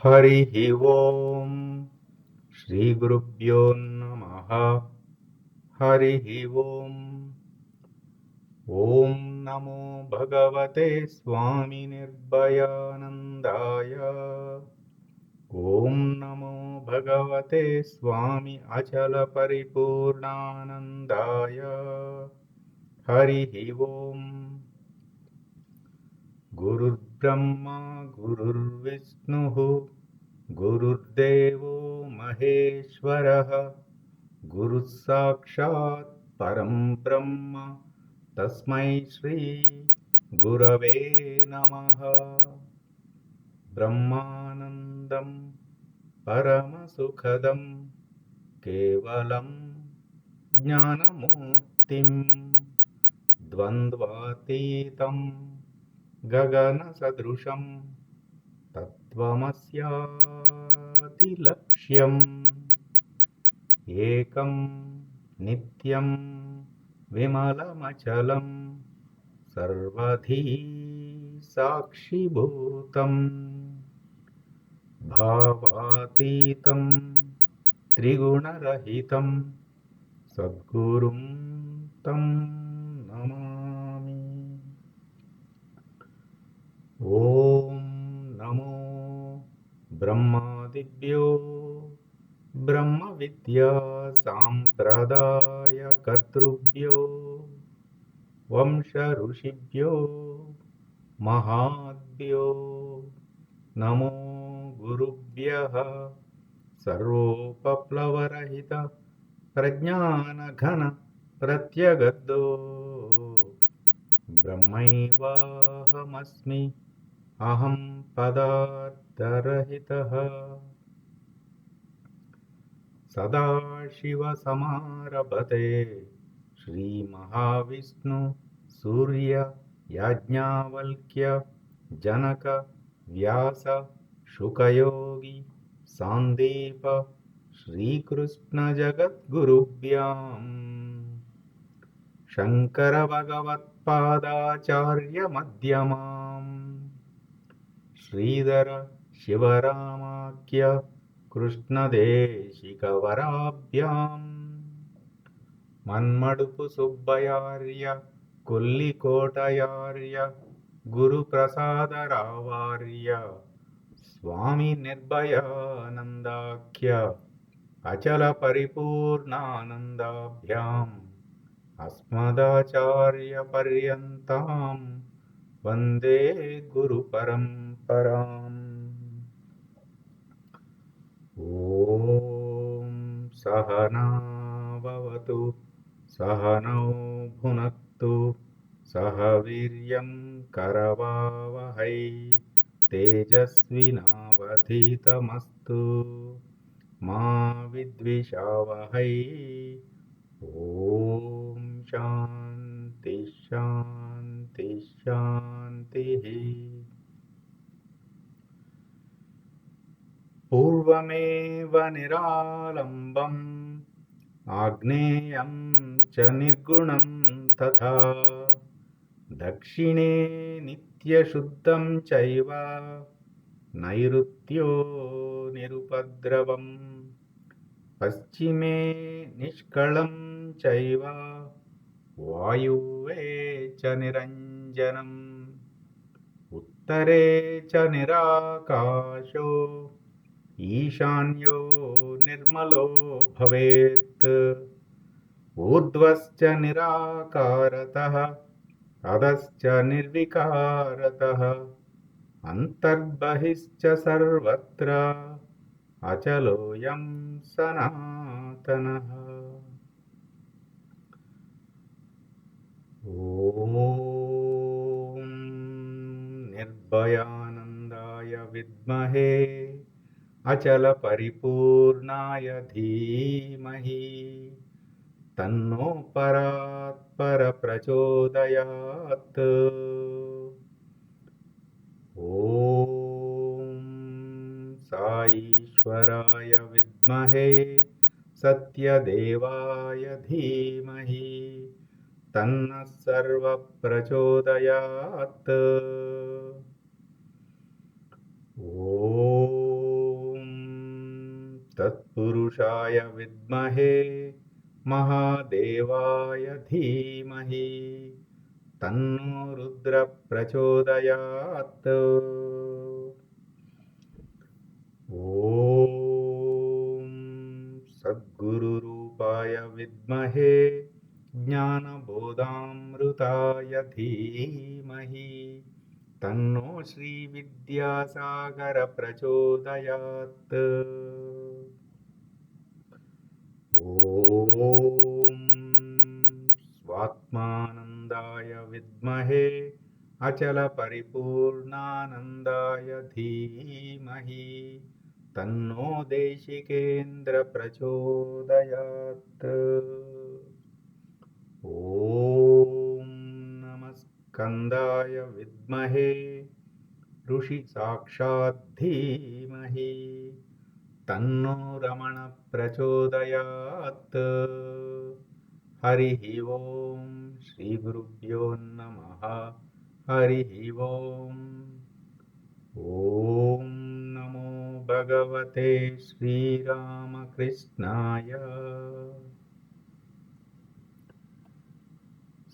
हरिः ओम् श्रीगुरुभ्यो नमः। हरिः ओम्। ॐ नमो भगवते स्वामिनिर्भयानन्दाय। ॐ नमो भगवते स्वामि अचलपरिपूर्णानन्दाय। हरिः ओम्। गुरुर्ब्रह्मा गुरुर्विष्णुः गुरुर्देवो महेश्वरः गुरुः साक्षात् परं ब्रह्म तस्मै श्री गुरवे नमः। ब्रह्मानन्दं परमसुखदं केवलं ज्ञानमूर्तिं द्वन्द्वातीतं गगनसदृशं तत्त्वमस्यादिलक्ष्यम् एकं नित्यं विमलमचलं सर्वधी साक्षिभूतम् भावातीतं त्रिगुणरहितं सद्गुरुं तं नमामि। ॐ नमो ब्रह्मादिभ्यो ब्रह्मविद्या साम्प्रदायकर्तृभ्यो वंश ऋषिभ्यो महाभ्यो नमो गुरुभ्यः। सर्वोपप्लवरहित प्रज्ञानघन प्रत्यगद्धो ब्रह्मैवाहमस्मि अहं पदार्थरहितः। सदाशिवसमारभते श्रीमहाविष्णु सूर्य याज्ञवल्क्य जनक व्यास शुकयोगी सान्दीप श्रीकृष्णजगद्गुरुभ्यां शङ्करभगवत्पादाचार्यमध्यमाम् श्रीधर शिवरामाख्य कृष्णदेशिकवराभ्याम् मन्मडुपु सुब्बयार्य कुल्लिकोटयार्य गुरुप्रसादरावार्य स्वामी निर्भयानन्दाख्य अचलपरिपूर्णानन्दाभ्याम् अस्मदाचार्यपर्यन्तां वन्दे गुरुपरम्पराम्। ॐ सहना भवतु सहनौ भुनक्तु सह वीर्यं करवावहै तेजस्विनावधीतमस्तु मा विद्विषावहै। ॐ शान्ति शान्ति शान्तिः। पूर्वमेव निरालम्बम् आग्नेयं च निर्गुणं तथा दक्षिणे नित्यशुद्धं चैव नैऋत्यो निरुपद्रवम् पश्चिमे निष्कलं चैव वायुव्ये च निरञ्जनम् उत्तरे च निराकाशो ईशान्यो निर्मलो भवेत् ऊर्ध्वश्च निराकारतः अधश्च निर्विकारतः अन्तर्बहिश्च सर्वत्र अचलोऽयं सनातनः। ॐ निर्भयानन्दाय विद्महे अचलपरिपूर्णाय धीमहि तन्नो परात्परप्रचोदयात्। ॐ साईश्वराय विद्महे सत्यदेवाय धीमहि तन्नः सर्वप्रचोदयात्। ॐ తత్పురుషాయ విద్మహే మహాదేవాయ ధీమహి తన్నో రుద్ర ప్రచోదయాత్. ఓం సద్గురురూపాయ విద్మహే జ్ఞానబోధామృతాయ ధీమహి తన్నో శ్రీ విద్యాసాగర ప్రచోదయాత్. ఓం స్వాత్మానందాయ విద్మహే అచల పరిపూర్ణానందాయ ధీమహి తన్నో దేశికేంద్ర ప్రచోదయాత్. ఓం నమస్కందాయ విద్మహే ఋషి సాక్షాత్ ధీమహి తన్నో రమణ ప్రచోదయాత్. హరి ఓం శ్రీ గురుభ్యో నమః. హరి ఓం. ఓం నమో భగవతే శ్రీరామకృష్ణాయ.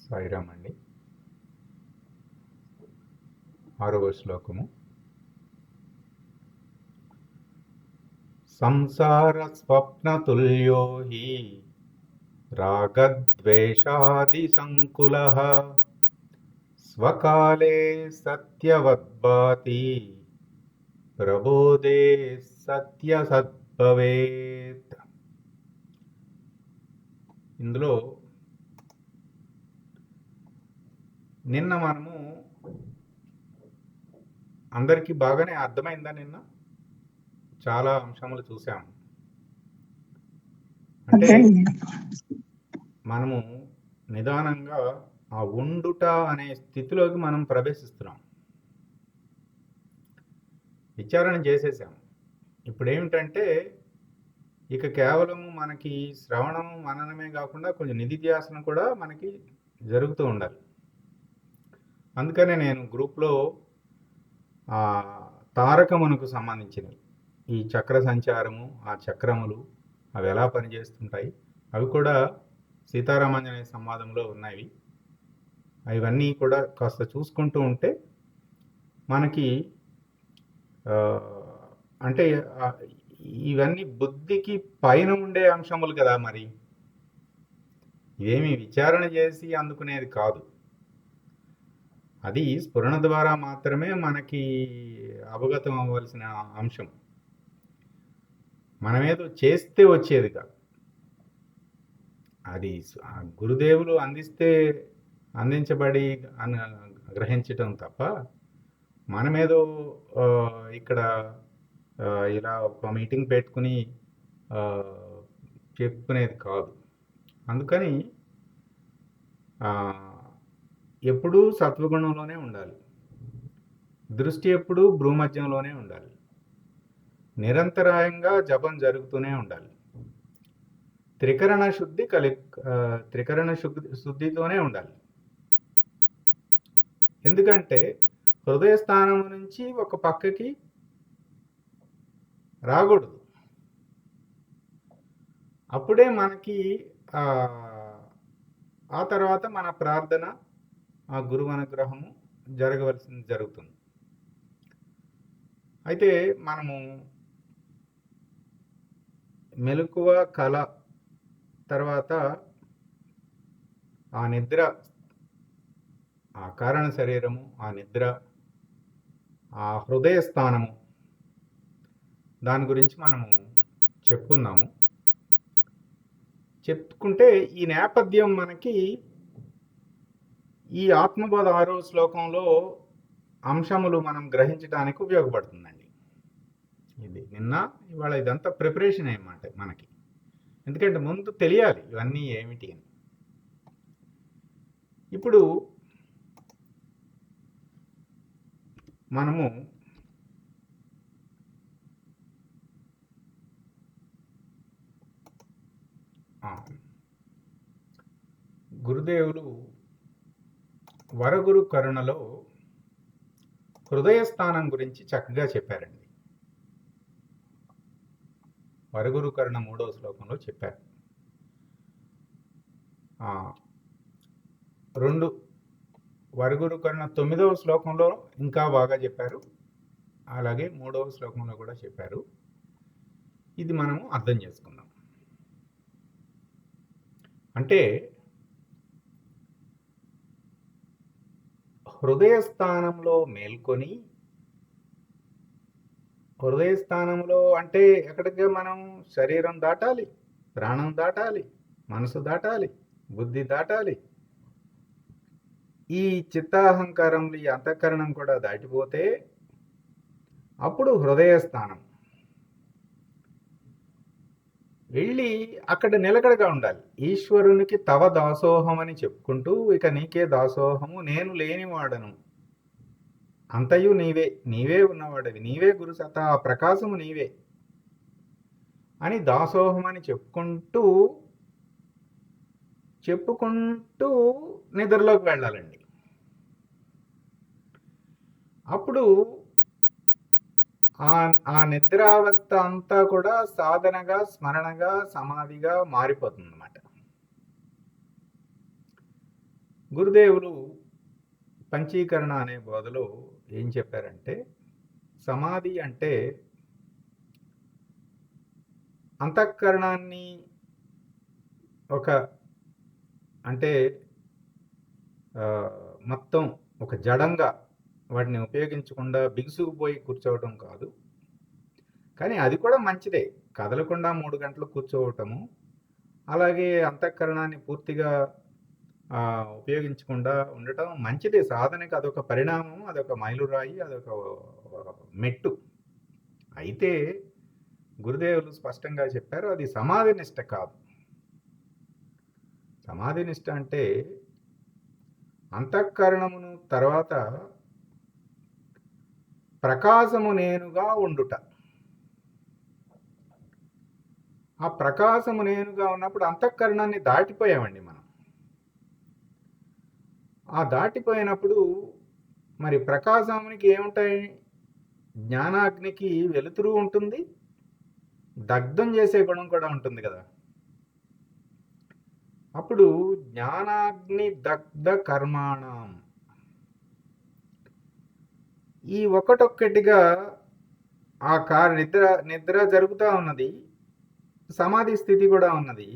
సాయిరామ్ అండి. 6వ శ్లోకము. సంసార స్వప్నతుల్యో హి రాగద్వేషాది సంకులః స్వకాలే సత్యవద్భాతి ప్రబోధే సత్యసద్భవేత్. ఇందులో నిన్న మనము అందరికీ బాగానే అర్థమైందా? నిన్న చాలా అంశములు చూసాము. అంటే మనము నిదానంగా ఆ ఉండుట అనే స్థితిలోకి మనం ప్రవేశిస్తున్నాం. విచారణ చేసేసాం. ఇప్పుడు ఏమిటంటే ఇక కేవలము మనకి శ్రవణం మననమే కాకుండా కొంచెం నిధిధ్యాసనం కూడా మనకి జరుగుతూ ఉండాలి. అందుకనే నేను గ్రూప్లో తారకమునకు సంబంధించినవి ఈ చక్ర సంచారము, ఆ చక్రములు అవి ఎలా పనిచేస్తుంటాయి అవి కూడా సీతారామాంజనేయ సంవాదంలో ఉన్నాయి. ఇవన్నీ కూడా కాస్త చూసుకుంటూ ఉంటే మనకి అంటే ఇవన్నీ బుద్ధికి పైన ఉండే అంశములు కదా. మరి ఇవేమి విచారణ చేసి అందుకునేది కాదు. అది స్ఫురణ ద్వారా మాత్రమే మనకి అవగతం అవ్వాల్సిన అంశం. మనమేదో చేస్తే వచ్చేది కాదు. అది గురుదేవులు అందించబడి గ్రహించటం తప్ప మనమేదో ఇక్కడ ఇలా ఒక మీటింగ్ పెట్టుకుని చెప్పుకునేది కాదు. అందుకని ఎప్పుడూ సత్వగుణంలోనే ఉండాలి. దృష్టి ఎప్పుడూ భ్రూమధ్యంలోనే ఉండాలి. నిరంతరాయంగా జపం జరుగుతూనే ఉండాలి. త్రికరణ శుద్ధితోనే ఉండాలి. ఎందుకంటే హృదయ స్థానం నుంచి ఒక పక్కకి రాకూడదు. అప్పుడే మనకి ఆ తర్వాత మన ప్రార్థన, ఆ గురువు అనుగ్రహము జరుగుతుంది. అయితే మనము మెలకువ, కళ తర్వాత ఆ నిద్ర, ఆ కారణ శరీరము, ఆ నిద్ర, ఆ హృదయ స్థానము, దాని గురించి మనము చెప్పుకుంటే ఈ నేపథ్యం మనకి ఈ ఆత్మబోధ 6వ శ్లోకంలో అంశములు మనం గ్రహించడానికి ఉపయోగపడుతుందండి. ఇది ఇవాళ ఇదంతా ప్రిపరేషన్ అన్నమాట మనకి. ఎందుకంటే ముందు తెలియాలి ఇవన్నీ ఏమిటి అని. ఇప్పుడు మనము గురుదేవులు వరగురు కరుణలో హృదయ స్థానం గురించి చక్కగా చెప్పారండి. వరుగురుకరణ 3వ శ్లోకంలో చెప్పారు. ఆ, 2 వరుగురుకరణ 9వ శ్లోకంలో ఇంకా బాగా చెప్పారు, అలాగే 3వ శ్లోకంలో కూడా చెప్పారు. ఇది మనము అర్థం చేసుకుందాం. అంటే హృదయస్థానంలో మేల్కొని, హృదయస్థానంలో అంటే ఎక్కడికి మనం శరీరం దాటాలి, ప్రాణం దాటాలి, మనసు దాటాలి, బుద్ధి దాటాలి, ఈ చిత్తాహంకారములు ఈ అంతఃకరణం కూడా దాటిపోతే అప్పుడు హృదయస్థానం వెళ్ళి అక్కడ నిలకడగా ఉండాలి. ఈశ్వరునికి తవ దాసోహం అని చెప్పుకుంటూ, ఇక నీకే దాసోహము, నేను లేనివాడను, అంతయు నీవే, నీవే ఉన్నవాడవి, నీవే గురుసత్తా, ఆ ప్రకాశము నీవే అని దాసోహం అని చెప్పుకుంటూ చెప్పుకుంటూ నిద్రలోకి వెళ్ళాలండి. అప్పుడు ఆ నిద్రావస్థ అంతా కూడా సాధనగా, స్మరణగా, సమాధిగా మారిపోతుంది అన్నమాట. గురుదేవులు పంచీకరణ అనే బోధలో ఏం చెప్పారంటే, సమాధి అంటే అంతఃకరణాన్ని ఒక అంటే మొత్తం ఒక జడంగా వాటిని ఉపయోగించకుండా బిగుసుకుపోయి కూర్చోవటం కాదు, కానీ అది కూడా మంచిదే. కదలకుండా 3 గంటలు కూర్చోవటము, అలాగే అంతఃకరణాన్ని పూర్తిగా ఉపయోగించకుండా ఉండటం మంచిదే. సాధనకి అదొక పరిణామం, అదొక మైలురాయి, అదొక మెట్టు. అయితే గురుదేవులు స్పష్టంగా చెప్పారు, అది సమాధి నిష్ట కాదు. సమాధి నిష్ట అంటే అంతఃకరణమును తర్వాత ప్రకాశము నేనుగా ఉండుట. ఆ ప్రకాశము నేనుగా ఉన్నప్పుడు అంతఃకరణాన్ని దాటిపోయామండి మనం. ఆ దాటిపోయినప్పుడు మరి ప్రకాశానికి ఏముంటాయి? జ్ఞానాగ్నికి వెలుతురు ఉంటుంది, దగ్ధం చేసే గుణం కూడా ఉంటుంది కదా. అప్పుడు జ్ఞానాగ్ని దగ్ధ కర్మాణం, ఈ ఒకటొక్కటిగా ఆ నిద్ర జరుగుతూ ఉన్నది, సమాధి స్థితి కూడా ఉన్నది.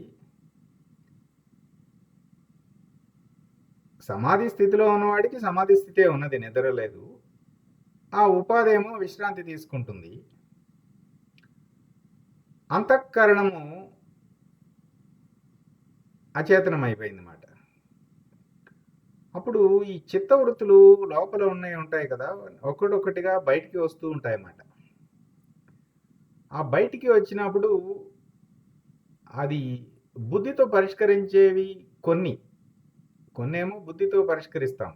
సమాధి స్థితిలో ఉన్నవాడికి సమాధి స్థితే ఉన్నది, నిద్ర లేదు. ఆ ఉపాధి ఏమో విశ్రాంతి తీసుకుంటుంది. అంతఃకరణము అచేతనం అయిపోయింది అన్నమాట. అప్పుడు ఈ చిత్తవృత్తులు లోపల ఉంటాయి కదా, ఒక్కటొక్కటిగా బయటికి వస్తూ ఉంటాయి అన్నమాట. ఆ బయటికి వచ్చినప్పుడు అది బుద్ధితో పరిష్కరించేవి కొన్నేమో బుద్ధితో పరిష్కరిస్తాం,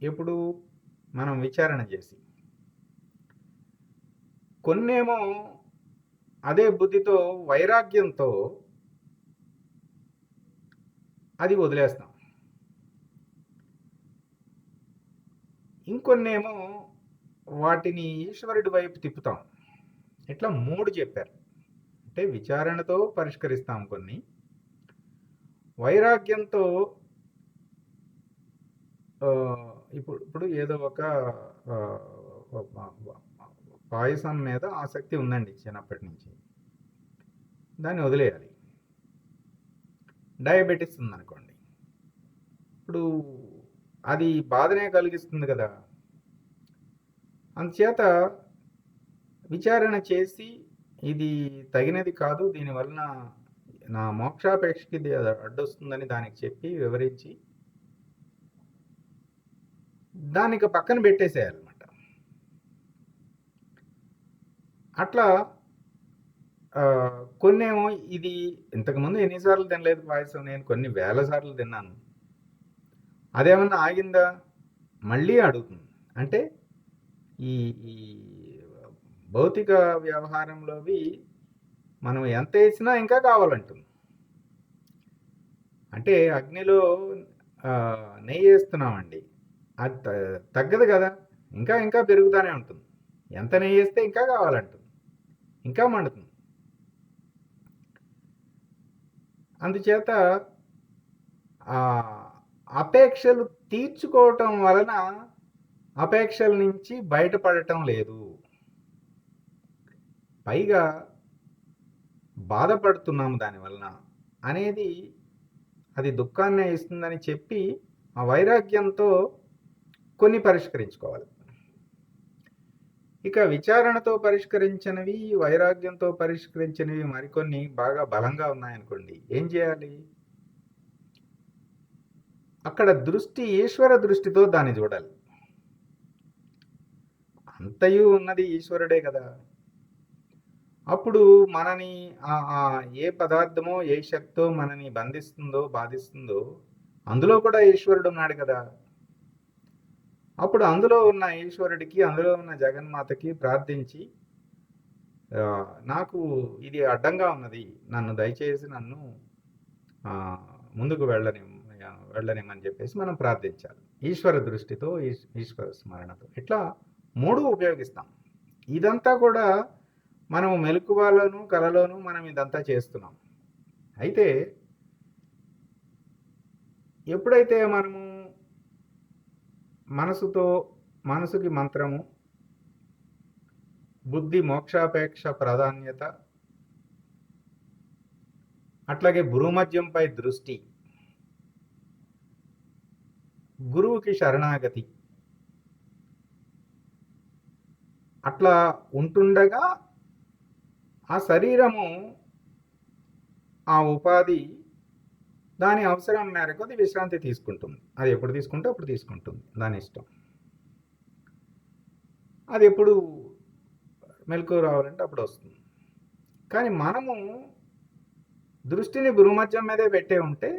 ఎప్పుడు మనం విచారణ చేసి. కొన్నేమో అదే బుద్ధితో వైరాగ్యంతో అది వదిలేస్తాం. ఇంకొన్నేమో వాటిని ఈశ్వరుడి వైపు తిప్పుతాం. ఇట్లా 3 చెప్పారు. అంటే విచారణతో పరిష్కరిస్తాం కొన్ని, వైరాగ్యంతో ఇప్పుడు ఏదో ఒక పాయసం మీద ఆసక్తి ఉందండి చిన్నప్పటి నుంచి, దాన్ని వదిలేయాలి. డయాబెటీస్ ఉందనుకోండి, ఇప్పుడు అది బాధనే కలిగిస్తుంది కదా. అందుచేత విచారణ చేసి ఇది తగినది కాదు, దీనివలన నా మోక్షాపేక్షకి ఇది అడ్డొస్తుందని దానికి చెప్పి వివరించి దానికి పక్కన పెట్టేసేయాలన్నమాట. అట్లా కొన్నేమో ఇది ఇంతకుముందు ఎన్నిసార్లు తినలేదు పాయసం, నేను కొన్ని వేల సార్లు తిన్నాను, అదేమన్నా ఆగిందా? మళ్ళీ అడుగుతుంది. అంటే ఈ భౌతిక వ్యవహారంలోవి మనం ఎంత వేసినా ఇంకా కావాలంటుంది. అంటే అగ్నిలో నెయ్యి వేస్తున్నామండి, అది తగ్గదు కదా, ఇంకా ఇంకా పెరుగుతూనే ఉంటుంది. ఎంత నెయ్యి వేస్తే ఇంకా కావాలంటుంది, ఇంకా మండుతుంది. అందుచేత ఆ అపేక్షలు తీర్చుకోవటం వలన అపేక్షల నుంచి బయటపడటం లేదు, పైగా బాధపడుతున్నాము దానివలన అనేది అది దుఃఖాన్నే ఇస్తుందని చెప్పి ఆ వైరాగ్యంతో కొన్ని పరిష్కరించుకోవాలి. ఇక విచారణతో పరిష్కరించినవి, వైరాగ్యంతో పరిష్కరించినవి మరికొన్ని బాగా బలంగా ఉన్నాయనుకోండి, ఏం చేయాలి? అక్కడ దృష్టి ఈశ్వర దృష్టితో దాన్ని చూడాలి. అంతయు ఉన్నది ఈశ్వరుడే కదా. అప్పుడు మనని ఏ పదార్థమో ఏ శక్తో మనని బంధిస్తుందో బాధిస్తుందో అందులో కూడా ఈశ్వరుడు ఉన్నాడు కదా. అప్పుడు అందులో ఉన్న ఈశ్వరుడికి, అందులో ఉన్న జగన్మాతకి ప్రార్థించి నాకు ఇది అడ్డంగా ఉన్నది, నన్ను దయచేసి నన్ను ముందుకు వెళ్ళనిమని చెప్పేసి మనం ప్రార్థించాలి. ఈశ్వర దృష్టితో, ఈశ్వర స్మరణతో, ఇట్లా 3 ఉపయోగిస్తాం. ఇదంతా కూడా మనం మెలకువలోను కలలోను మనం ఇదంతా చేస్తున్నాం. అయితే ఎప్పుడైతే మనము మనసుకి మంత్రము, బుద్ధి మోక్షాపేక్ష ప్రాధాన్యత, అట్లాగే భూమధ్యంపై దృష్టి, గురువుకి శరణాగతి అట్లా ఉంటుండగా ఆ శరీరము, ఆ ఉపాధి దాని అవసరం మేరకు అది విశ్రాంతి తీసుకుంటుంది. అది ఎప్పుడు తీసుకుంటే అప్పుడు తీసుకుంటుంది, దాని ఇష్టం. అది ఎప్పుడు మెలకు రావాలంటే అప్పుడు వస్తుంది. కానీ మనము దృష్టిని భూమధ్యం మీదే పెట్టే ఉంటే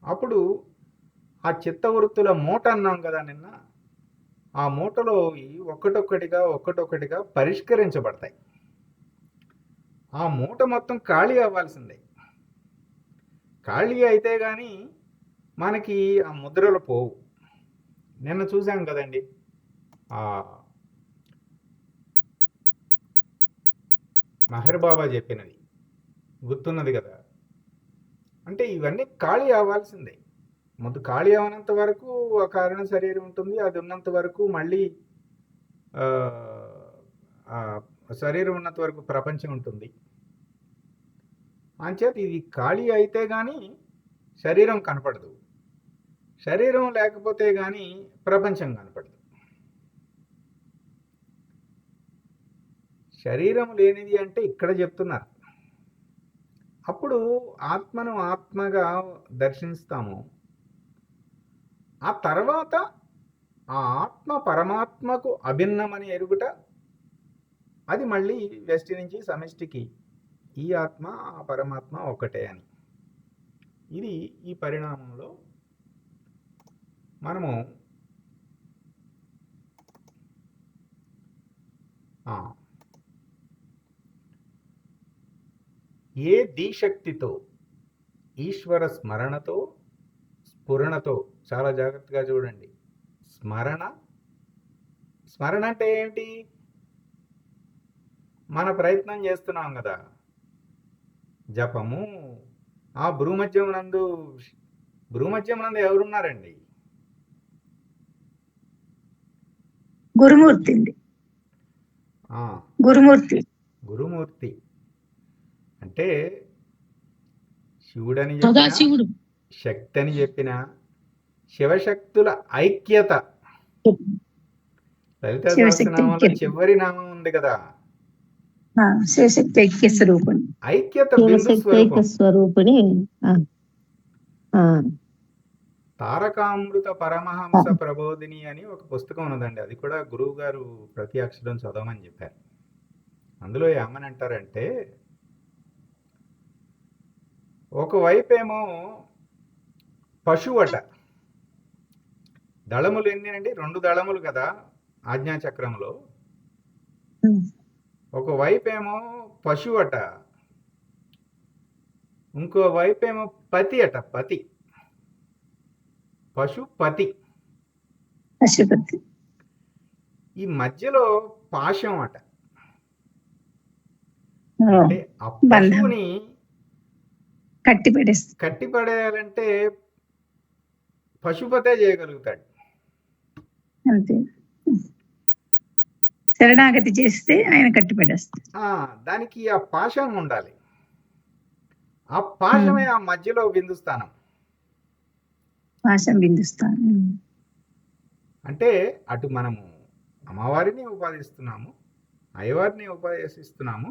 అప్పుడు ఆ చిత్తవృత్తుల మూట అన్నాం కదా నిన్న, ఆ మూటలో ఒక్కటొక్కటిగా పరిష్కరించబడతాయి. ఆ మూట మొత్తం ఖాళీ అవ్వాల్సిందే. ఖాళీ అయితే కానీ మనకి ఆ ముద్రలు పోవు. నిన్న చూసాం కదండి, మహర్ బాబా చెప్పినది గుర్తున్నది కదా. అంటే ఇవన్నీ ఖాళీ అవ్వాల్సిందే. ముందు ఖాళీ అవనంత వరకు ఆ కారణ శరీరం ఉంటుంది, అది ఉన్నంత వరకు మళ్ళీ శరీరం ఉన్నంత వరకు ప్రపంచం ఉంటుంది. అంచేత ఇది ఖాళీ అయితే కానీ శరీరం కనపడదు, శరీరం లేకపోతే కానీ ప్రపంచం కనపడదు. శరీరం లేనిది అంటే ఇక్కడ చెప్తున్నారు. అప్పుడు ఆత్మను ఆత్మగా దర్శిస్తాము. ఆ తర్వాత ఆ ఆత్మ పరమాత్మకు అభిన్నమని ఎరుగుట, అది మళ్ళీ వ్యష్టి నుంచి సమిష్టికి ఈ ఆత్మ ఆ పరమాత్మ ఒకటే అని. ఇది ఈ పరిణామంలో మనము ఏ దీశక్తితో, ఈశ్వర స్మరణతో, స్ఫురణతో, చాలా జాగ్రత్తగా చూడండి. స్మరణ అంటే ఏమిటి? మన ప్రయత్నం చేస్తున్నాం కదా, జపము. ఆ భూమధ్యం నందు ఎవరున్నారండి? గురుమూర్తి అంటే శివుడని చెప్పిన, శక్తి అని చెప్పిన, శివశక్తుల ఐక్యత. లలిత సహస్రనామంలో చివరి నామం ఉంది కదా, శివశక్తి ఐక్య స్వరూపిణి, ఐక్యత బిందు స్వరూపిణి. తారకామృత పరమహంస ప్రబోధిని అని ఒక పుస్తకం ఉన్నదండి. అది కూడా గురువు గారు ప్రతి అక్షరం చదవమని చెప్పారు. అందులో ఏమని అంటారంటే, ఒకవైపేమో పశువు అట. దళములు ఎన్ని అండి? 2 దళములు కదా ఆజ్ఞాచక్రంలో. ఒకవైపేమో పశువు అట, ఇంకో వైపేమో పతి అట. పశుపతి. ఈ మధ్యలో పాశం అట. అంటే ఆ పశువుని కట్టి పడేస్తుంది. కట్టి పడేయాలంటే పశుపతే చేయగలుగుతాడు. అంతే. శరణాగతి చేస్తే ఆయన కట్టి పడేస్తాడు. దానికి ఆ పాశం ఉండాలి. ఆ పాశమే ఆ మధ్యలో బిందుస్థానం. పాశం బిందుస్థానం. అంటే అటు మనము అమ్మవారిని ఉపాసిస్తున్నాము, అయ్యవారిని ఉపాసిస్తున్నాము.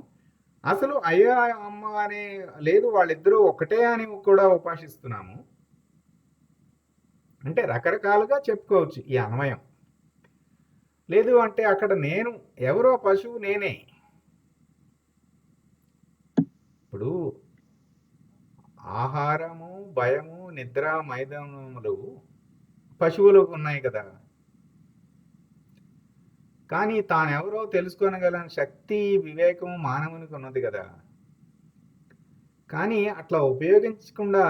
అసలు అయ్య అమ్మ అనే లేదు, వాళ్ళిద్దరూ ఒకటే అని కూడా ఉపాసిస్తున్నాము. అంటే రకరకాలుగా చెప్పుకోవచ్చు ఈ అన్వయం. లేదు అంటే అక్కడ నేను ఎవరో పశువు నేనే. ఇప్పుడు ఆహారము, భయము, నిద్ర, మైదానములు పశువులకు ఉన్నాయి కదా. కానీ తానెవరో తెలుసుకోనగలని శక్తి, వివేకము మానవునికి ఉన్నది కదా. కానీ అట్లా ఉపయోగించకుండా,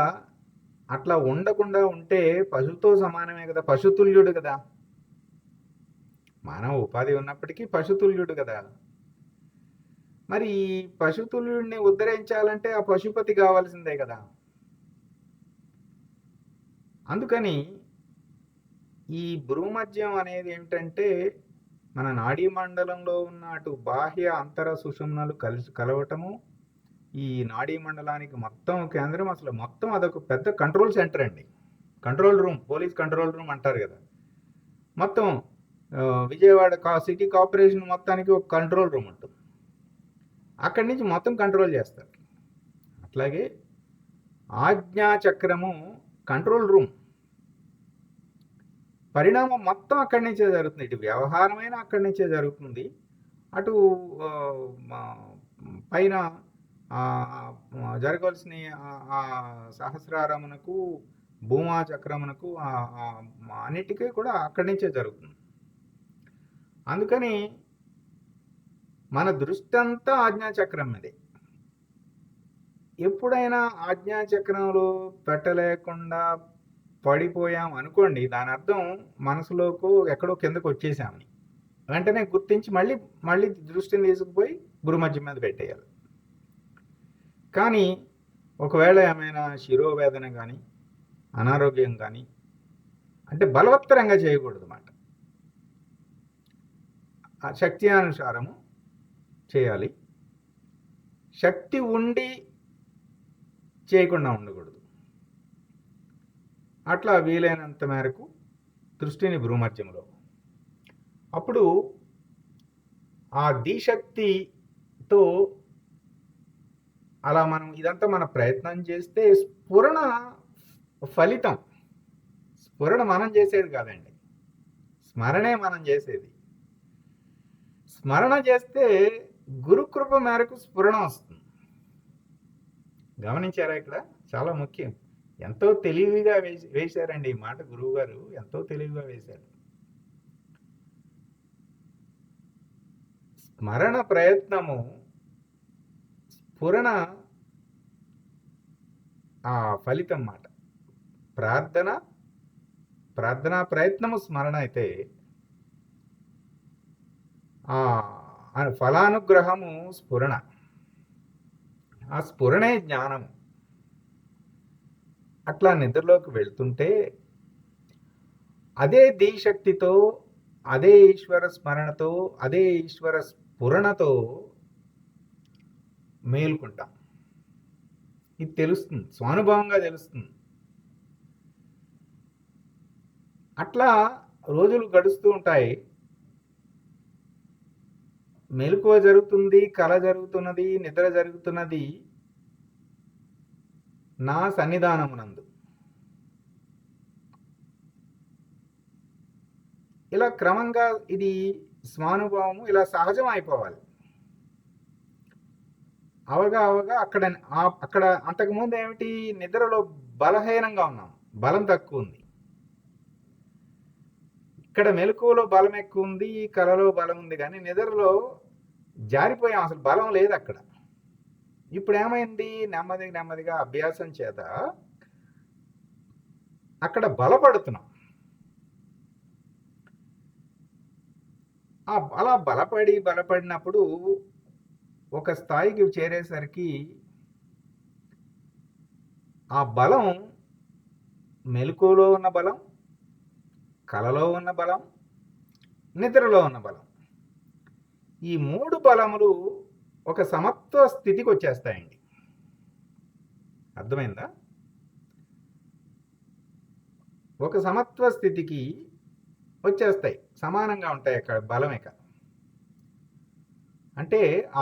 అట్లా ఉండకుండా ఉంటే పశువుతో సమానమే కదా, పశుతుల్యుడు కదా. మానవ ఉపాధి ఉన్నప్పటికీ పశుతుల్యుడు కదా. మరి ఈ పశుతుల్యుడిని ఉద్ధరించాలంటే ఆ పశుపతి కావాల్సిందే కదా. అందుకని ఈ భ్రూమధ్యం అనేది ఏమిటంటే మన నాడీ మండలంలో ఉన్న అటు బాహ్య అంతర సుషుమ్నలు కలవటము. ఈ నాడీ మండలానికి మొత్తం కేంద్రం, అసలు మొత్తం అదొక పెద్ద కంట్రోల్ సెంటర్ అండి. Control room, police control room అంటారు కదా. మొత్తం విజయవాడ సిటీ కార్పొరేషన్ మొత్తానికి ఒక కంట్రోల్ రూమ్ ఉంటుంది. అక్కడి నుంచి మొత్తం కంట్రోల్ చేస్తారు. అట్లాగే ఆజ్ఞాచక్రము కంట్రోల్ రూమ్. పరిణామం మొత్తం అక్కడి నుంచే జరుగుతుంది. ఇటు వ్యవహారమైన అక్కడి నుంచే జరుగుతుంది. అటు పైన జరగవలసిన సహస్రారమునకు, భూమా చక్రమునకు, అన్నిటికీ కూడా అక్కడి నుంచే జరుగుతుంది. అందుకని మన దృష్టి అంతా ఆజ్ఞాచక్రం మీదే. ఎప్పుడైనా ఆజ్ఞాచక్రంలో పెట్టలేకుండా పడిపోయాం అనుకోండి, దాని అర్థం మనసులోకి ఎక్కడో కిందకు వచ్చేసామని. వెంటనే గుర్తించి మళ్ళీ దృష్టిని తీసుకుపోయి భ్రూమధ్యం మీద పెట్టేయాలి. కానీ ఒకవేళ ఏమైనా శిరోవేదన కానీ, అనారోగ్యం కానీ అంటే బలవత్తరంగా చేయకూడదు అన్నమాట. శక్తి అనుసారము చేయాలి. శక్తి ఉండి చేయకుండా ఉండకూడదు. అట్లా వీలైనంత మేరకు దృష్టిని భ్రూమధ్యంలో. అప్పుడు ఆ దీశక్తితో అలా మనం ఇదంతా మన ప్రయత్నం చేస్తే స్ఫురణ ఫలితం. స్ఫురణ మనం చేసేది కాదండి, స్మరణే మనం చేసేది. స్మరణ చేస్తే గురుకృప మేరకు స్ఫురణ వస్తుంది. గమనించారా? ఇక్కడ చాలా ముఖ్యం. ఎంతో తెలివిగా వేశారండి ఈ మాట. గురువు గారు ఎంతో తెలివిగా వేశారు. స్మరణ ప్రయత్నము స్ఫురణ ఆ ఫలితం మాట. ప్రార్థనా ప్రయత్నము స్మరణ అయితే ఫలానుగ్రహము స్ఫురణ. ఆ స్ఫురణే జ్ఞానము. అట్లా నిద్రలోకి వెళ్తుంటే అదే దీశక్తితో, అదే ఈశ్వర స్మరణతో, అదే ఈశ్వర స్ఫురణతో మేలుకుంటాం. ఇది తెలుస్తుంది, స్వానుభవంగా తెలుస్తుంది. అట్లా రోజులు గడుస్తూ ఉంటాయి. మెలకువ జరుగుతుంది, కళ జరుగుతున్నది, నిద్ర జరుగుతున్నది నా సన్నిధానమునందు. ఇలా క్రమంగా ఇది స్వానుభవము ఇలా సహజం అయిపోవాలి. అవగా అక్కడ అంతకుముందు ఏమిటి, నిద్రలో బలహీనంగా ఉన్నాం, బలం తక్కువ ఉంది. ఇక్కడ మెలకువలో బలం ఎక్కువ ఉంది, కళలో బలం ఉంది, కానీ నిద్రలో జారిపోయాం, అసలు బలం లేదు అక్కడ. ఇప్పుడు ఏమైంది, నెమ్మదిగా అభ్యాసం చేత అక్కడ బలపడుతున్నాం. అలా బలపడినప్పుడు ఒక స్థాయికి చేరేసరికి ఆ బలం మెలకువలో ఉన్న బలం, కలలో ఉన్న బలం, నిద్రలో ఉన్న బలం. ఈ 3 బలములు ఒక సమత్వ స్థితికి వచ్చేస్తాయండి. అర్థమైందా? ఒక సమత్వ స్థితికి వచ్చేస్తాయి, సమానంగా ఉంటాయి అక్కడ బలమేక. అంటే ఆ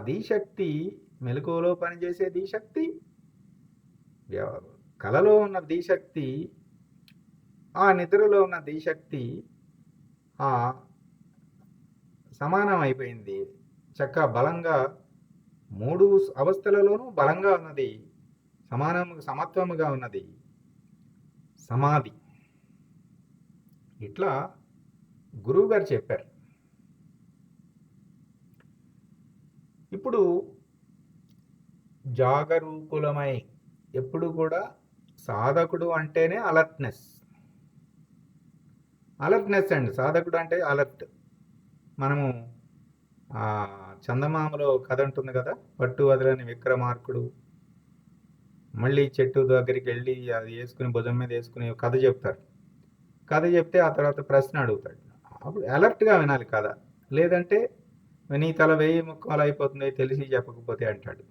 ధీశక్తి మెలకువలో పనిచేసే ధీశక్తి, కలలో ఉన్న ధీశక్తి, ఆ నిద్రలో ఉన్న ధీశక్తి ఆ సమానం అయిపోయింది. చక్కగా బలంగా 3 అవస్థలలోనూ బలంగా ఉన్నది, సమత్వముగా ఉన్నది సమాధి. ఇట్లా గురువు గారు చెప్పారు. ఇప్పుడు జాగరూకులమై, ఎప్పుడు కూడా సాధకుడు అంటేనే అలర్ట్నెస్ అండి. సాధకుడు అంటే అలర్ట్. మనము చందమామలో కథ ఉంటుంది కదా, పట్టు వదలని విక్రమార్కుడు మళ్ళీ చెట్టు దగ్గరికి వెళ్ళి అది వేసుకుని భుజం మీద వేసుకుని కథ చెప్తారు. కథ చెప్తే ఆ తర్వాత ప్రశ్న అడుగుతాడు. అప్పుడు అలర్ట్గా వినాలి కథ, లేదంటే నీ తల 1000 ముక్కలు అయిపోతుంది తెలిసి చెప్పకపోతే అంటాడు.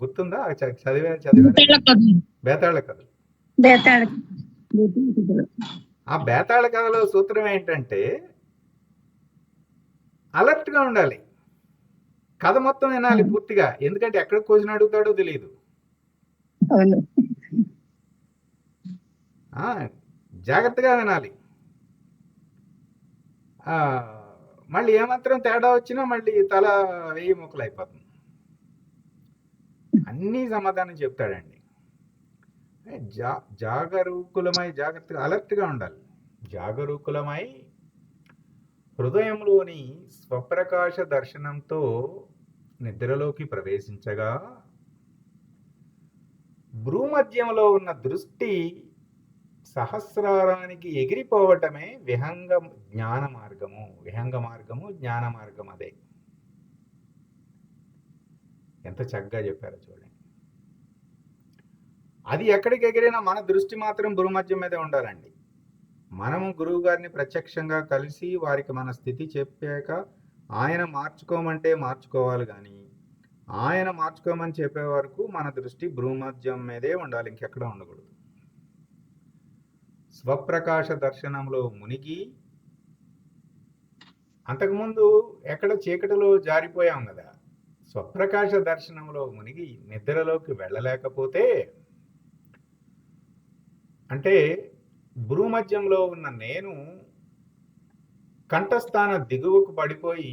గుర్తుందా? చదివే బేతాళ కథలు. ఆ బేతాళ కథలో సూత్రం ఏంటంటే అలర్ట్గా ఉండాలి, కథ మొత్తం వినాలి పూర్తిగా. ఎందుకంటే ఎక్కడ క్వశ్చన్ అడుగుతాడో తెలియదు. జాగ్రత్తగా వినాలి. మళ్ళీ ఏమాత్రం తేడా వచ్చినా మళ్ళీ తల 1000 ముక్కలు అయిపోతుంది. అన్నీ సమాధానం చెప్తాడండి. జాగరూకులమై, జాగ్రత్తగా అలర్ట్గా ఉండాలి. జాగరూకులమై హృదయంలోని స్వప్రకాశ దర్శనంతో నిద్రలోకి ప్రవేశించగా భ్రూమధ్యంలో ఉన్న దృష్టి సహస్రారానికి ఎగిరిపోవటమే విహంగ జ్ఞాన మార్గము. విహంగ మార్గము, జ్ఞాన మార్గం అదే. ఎంత చక్కగా చెప్పారో చూడండి. అది ఎక్కడికి ఎగిరినా మన దృష్టి మాత్రం భ్రూమధ్యం మీదే ఉండాలండి. మనము గురువు గారిని ప్రత్యక్షంగా కలిసి వారికి మన స్థితి చెప్పాక ఆయన మార్చుకోమంటే మార్చుకోవాలి, కానీ ఆయన మార్చుకోమని చెప్పే వరకు మన దృష్టి భ్రూమధ్యం మీదే ఉండాలి, ఇంకెక్కడ ఉండకూడదు. స్వప్రకాశ దర్శనంలో మునిగి, అంతకుముందు ఎక్కడ చీకటిలో జారిపోయాం కదా, స్వప్రకాశ దర్శనంలో మునిగి నిద్రలోకి వెళ్ళలేకపోతే, అంటే భ్రూమధ్యంలో ఉన్న నేను కంఠస్థాన దిగువకు పడిపోయి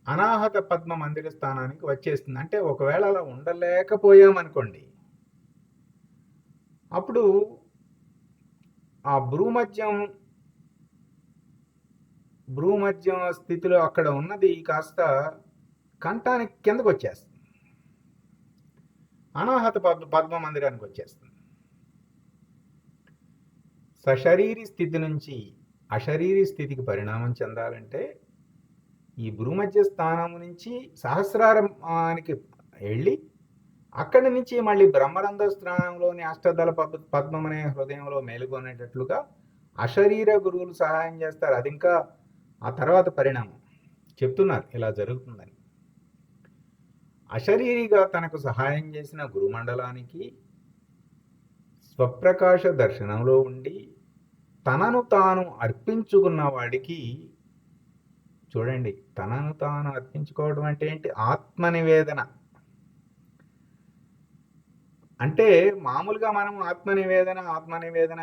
అనాహత పద్మ మందిర స్థానానికి వచ్చేస్తుంది. అంటే ఒకవేళ అలా ఉండలేకపోయామనుకోండి, అప్పుడు ఆ భ్రూమధ్యం స్థితిలో అక్కడ ఉన్నది కాస్త కంఠానికి కిందకు వచ్చేస్తుంది, అనాహత పద్మ మందిరానికి వచ్చేస్తుంది. సశరీరి స్థితి నుంచి అశరీరి స్థితికి పరిణామం చెందాలంటే ఈ భ్రూమధ్య స్థానం నుంచి సహస్రారానికి వెళ్ళి అక్కడి నుంచి మళ్ళీ బ్రహ్మరంధ్ర స్థానంలోని అష్టదళ పద్మం అనే హృదయంలో మేలుకొనేటట్లుగా అశరీర గురువులు సహాయం చేస్తారు. అది ఇంకా ఆ తర్వాత పరిణామం చెప్తున్నారు, ఇలా జరుగుతుందని. అశరీరిగా తనకు సహాయం చేసిన గురుమండలానికి స్వప్రకాశ దర్శనంలో ఉండి తనను తాను అర్పించుకున్న వాడికి, చూడండి, తనను తాను అర్పించుకోవడం అంటే ఏంటి? ఆత్మనివేదన. అంటే మామూలుగా మనం ఆత్మనివేదన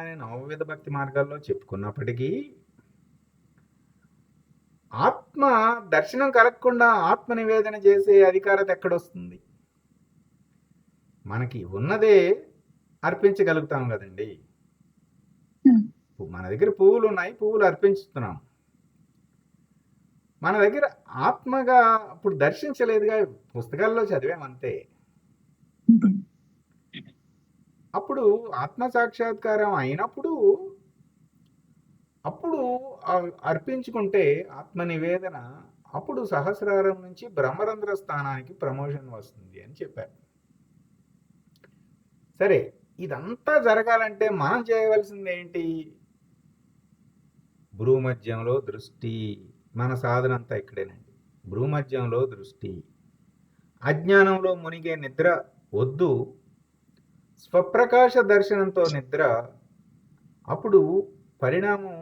అని నవవిధ భక్తి మార్గాల్లో చెప్పుకున్నప్పటికీ ఆత్మ దర్శనం కలగకుండా ఆత్మనివేదన చేసే అధికారత ఎక్కడొస్తుంది? మనకి ఉన్నదే అర్పించగలుగుతాం కదండి. మన దగ్గర పువ్వులు ఉన్నాయి, పువ్వులు అర్పించుతున్నాం. మన దగ్గర ఆత్మగా అప్పుడు దర్శించలేదుగా, పుస్తకాల్లో చదివామంతే. అప్పుడు ఆత్మ సాక్షాత్కారం అయినప్పుడు అప్పుడు అర్పించుకుంటే ఆత్మ నివేదన, అప్పుడు సహస్రారం నుంచి బ్రహ్మరంధ్ర స్థానానికి ప్రమోషన్ వస్తుంది అని చెప్పారు. సరే, ఇదంతా జరగాలంటే మనం చేయవలసింది ఏంటి? భ్రూమధ్యంలో దృష్టి. మన సాధన అంతా ఇక్కడేనండి. భ్రూమధ్యంలో దృష్టి. అజ్ఞానంలో మునిగే నిద్ర వద్దు. స్వప్రకాశ దర్శనంతో నిద్ర. అప్పుడు పరిణామం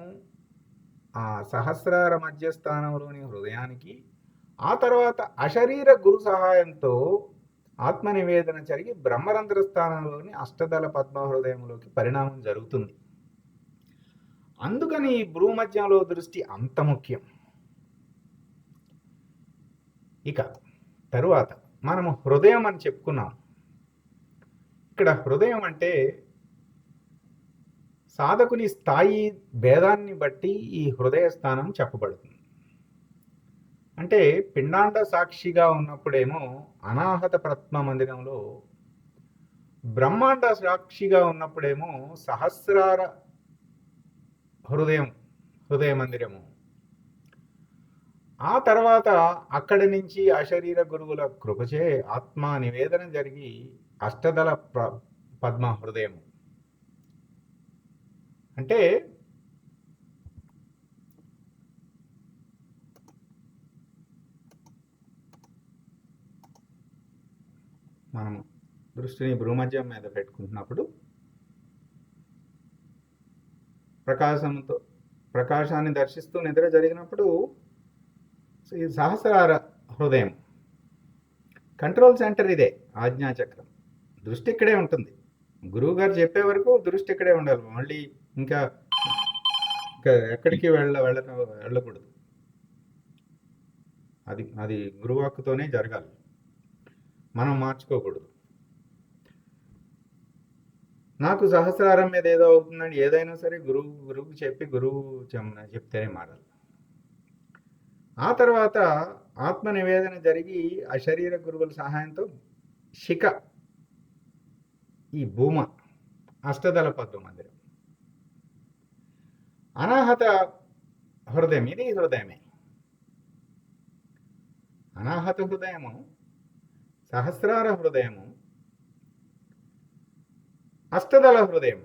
ఆ సహస్రార మధ్యస్థానంలోని హృదయానికి, ఆ తర్వాత అశరీర గురు సహాయంతో ఆత్మ నివేదన జరిగి బ్రహ్మరంధ్ర స్థానంలోని అష్టదళ పద్మ హృదయంలోకి పరిణామం జరుగుతుంది. అందుకని ఈ భ్రూమధ్యంలో దృష్టి అంత ముఖ్యం. ఇక తరువాత మనము హృదయం అని చెప్పుకున్నాం. ఇక్కడ హృదయం అంటే సాధకుని స్థాయి భేదాన్ని బట్టి ఈ హృదయ స్థానం చెప్పబడుతుంది. అంటే పిండాండ సాక్షిగా ఉన్నప్పుడేమో అనాహత ప్రత్మ మందిరంలో, బ్రహ్మాండ సాక్షిగా ఉన్నప్పుడేమో సహస్రార హృదయ మందిరము. ఆ తర్వాత అక్కడి నుంచి అశరీర గురువుల కృపచే ఆత్మ నివేదన జరిగి అష్టదళ పద్మ హృదయము. అంటే మనం దృష్టిని భ్రూమధ్యం మీద పెట్టుకుంటున్నప్పుడు ప్రకాశాన్ని దర్శిస్తూ నిద్ర జరిగినప్పుడు ఈ సహస్రార హృదయం కంట్రోల్ సెంటర్ ఇదే. ఆజ్ఞాచక్రం దృష్టి ఇక్కడే ఉంటుంది. గురువు గారు చెప్పే వరకు దృష్టి ఇక్కడే ఉండాలి. మళ్ళీ ఇంకా ఎక్కడికి వెళ్ళకూడదు. అది గురువాక్కుతోనే జరగాలి. మనం మార్చుకోకూడదు. నాకు సహస్రారం మీద ఏదో అవుతుందండి, ఏదైనా సరే గురువుకి చెప్పి గురువు చెప్తేనే మారాలి. ఆ తర్వాత ఆత్మ నివేదన జరిగి అశరీర గురువుల సహాయంతో శిఖ, ఈ భూమ అష్టదళ పద్మ మందిరం, అనాహత హృదయం. ఇది హృదయమే. అనాహత హృదయము, సహస్రార హృదయము, అష్టదళ హృదయం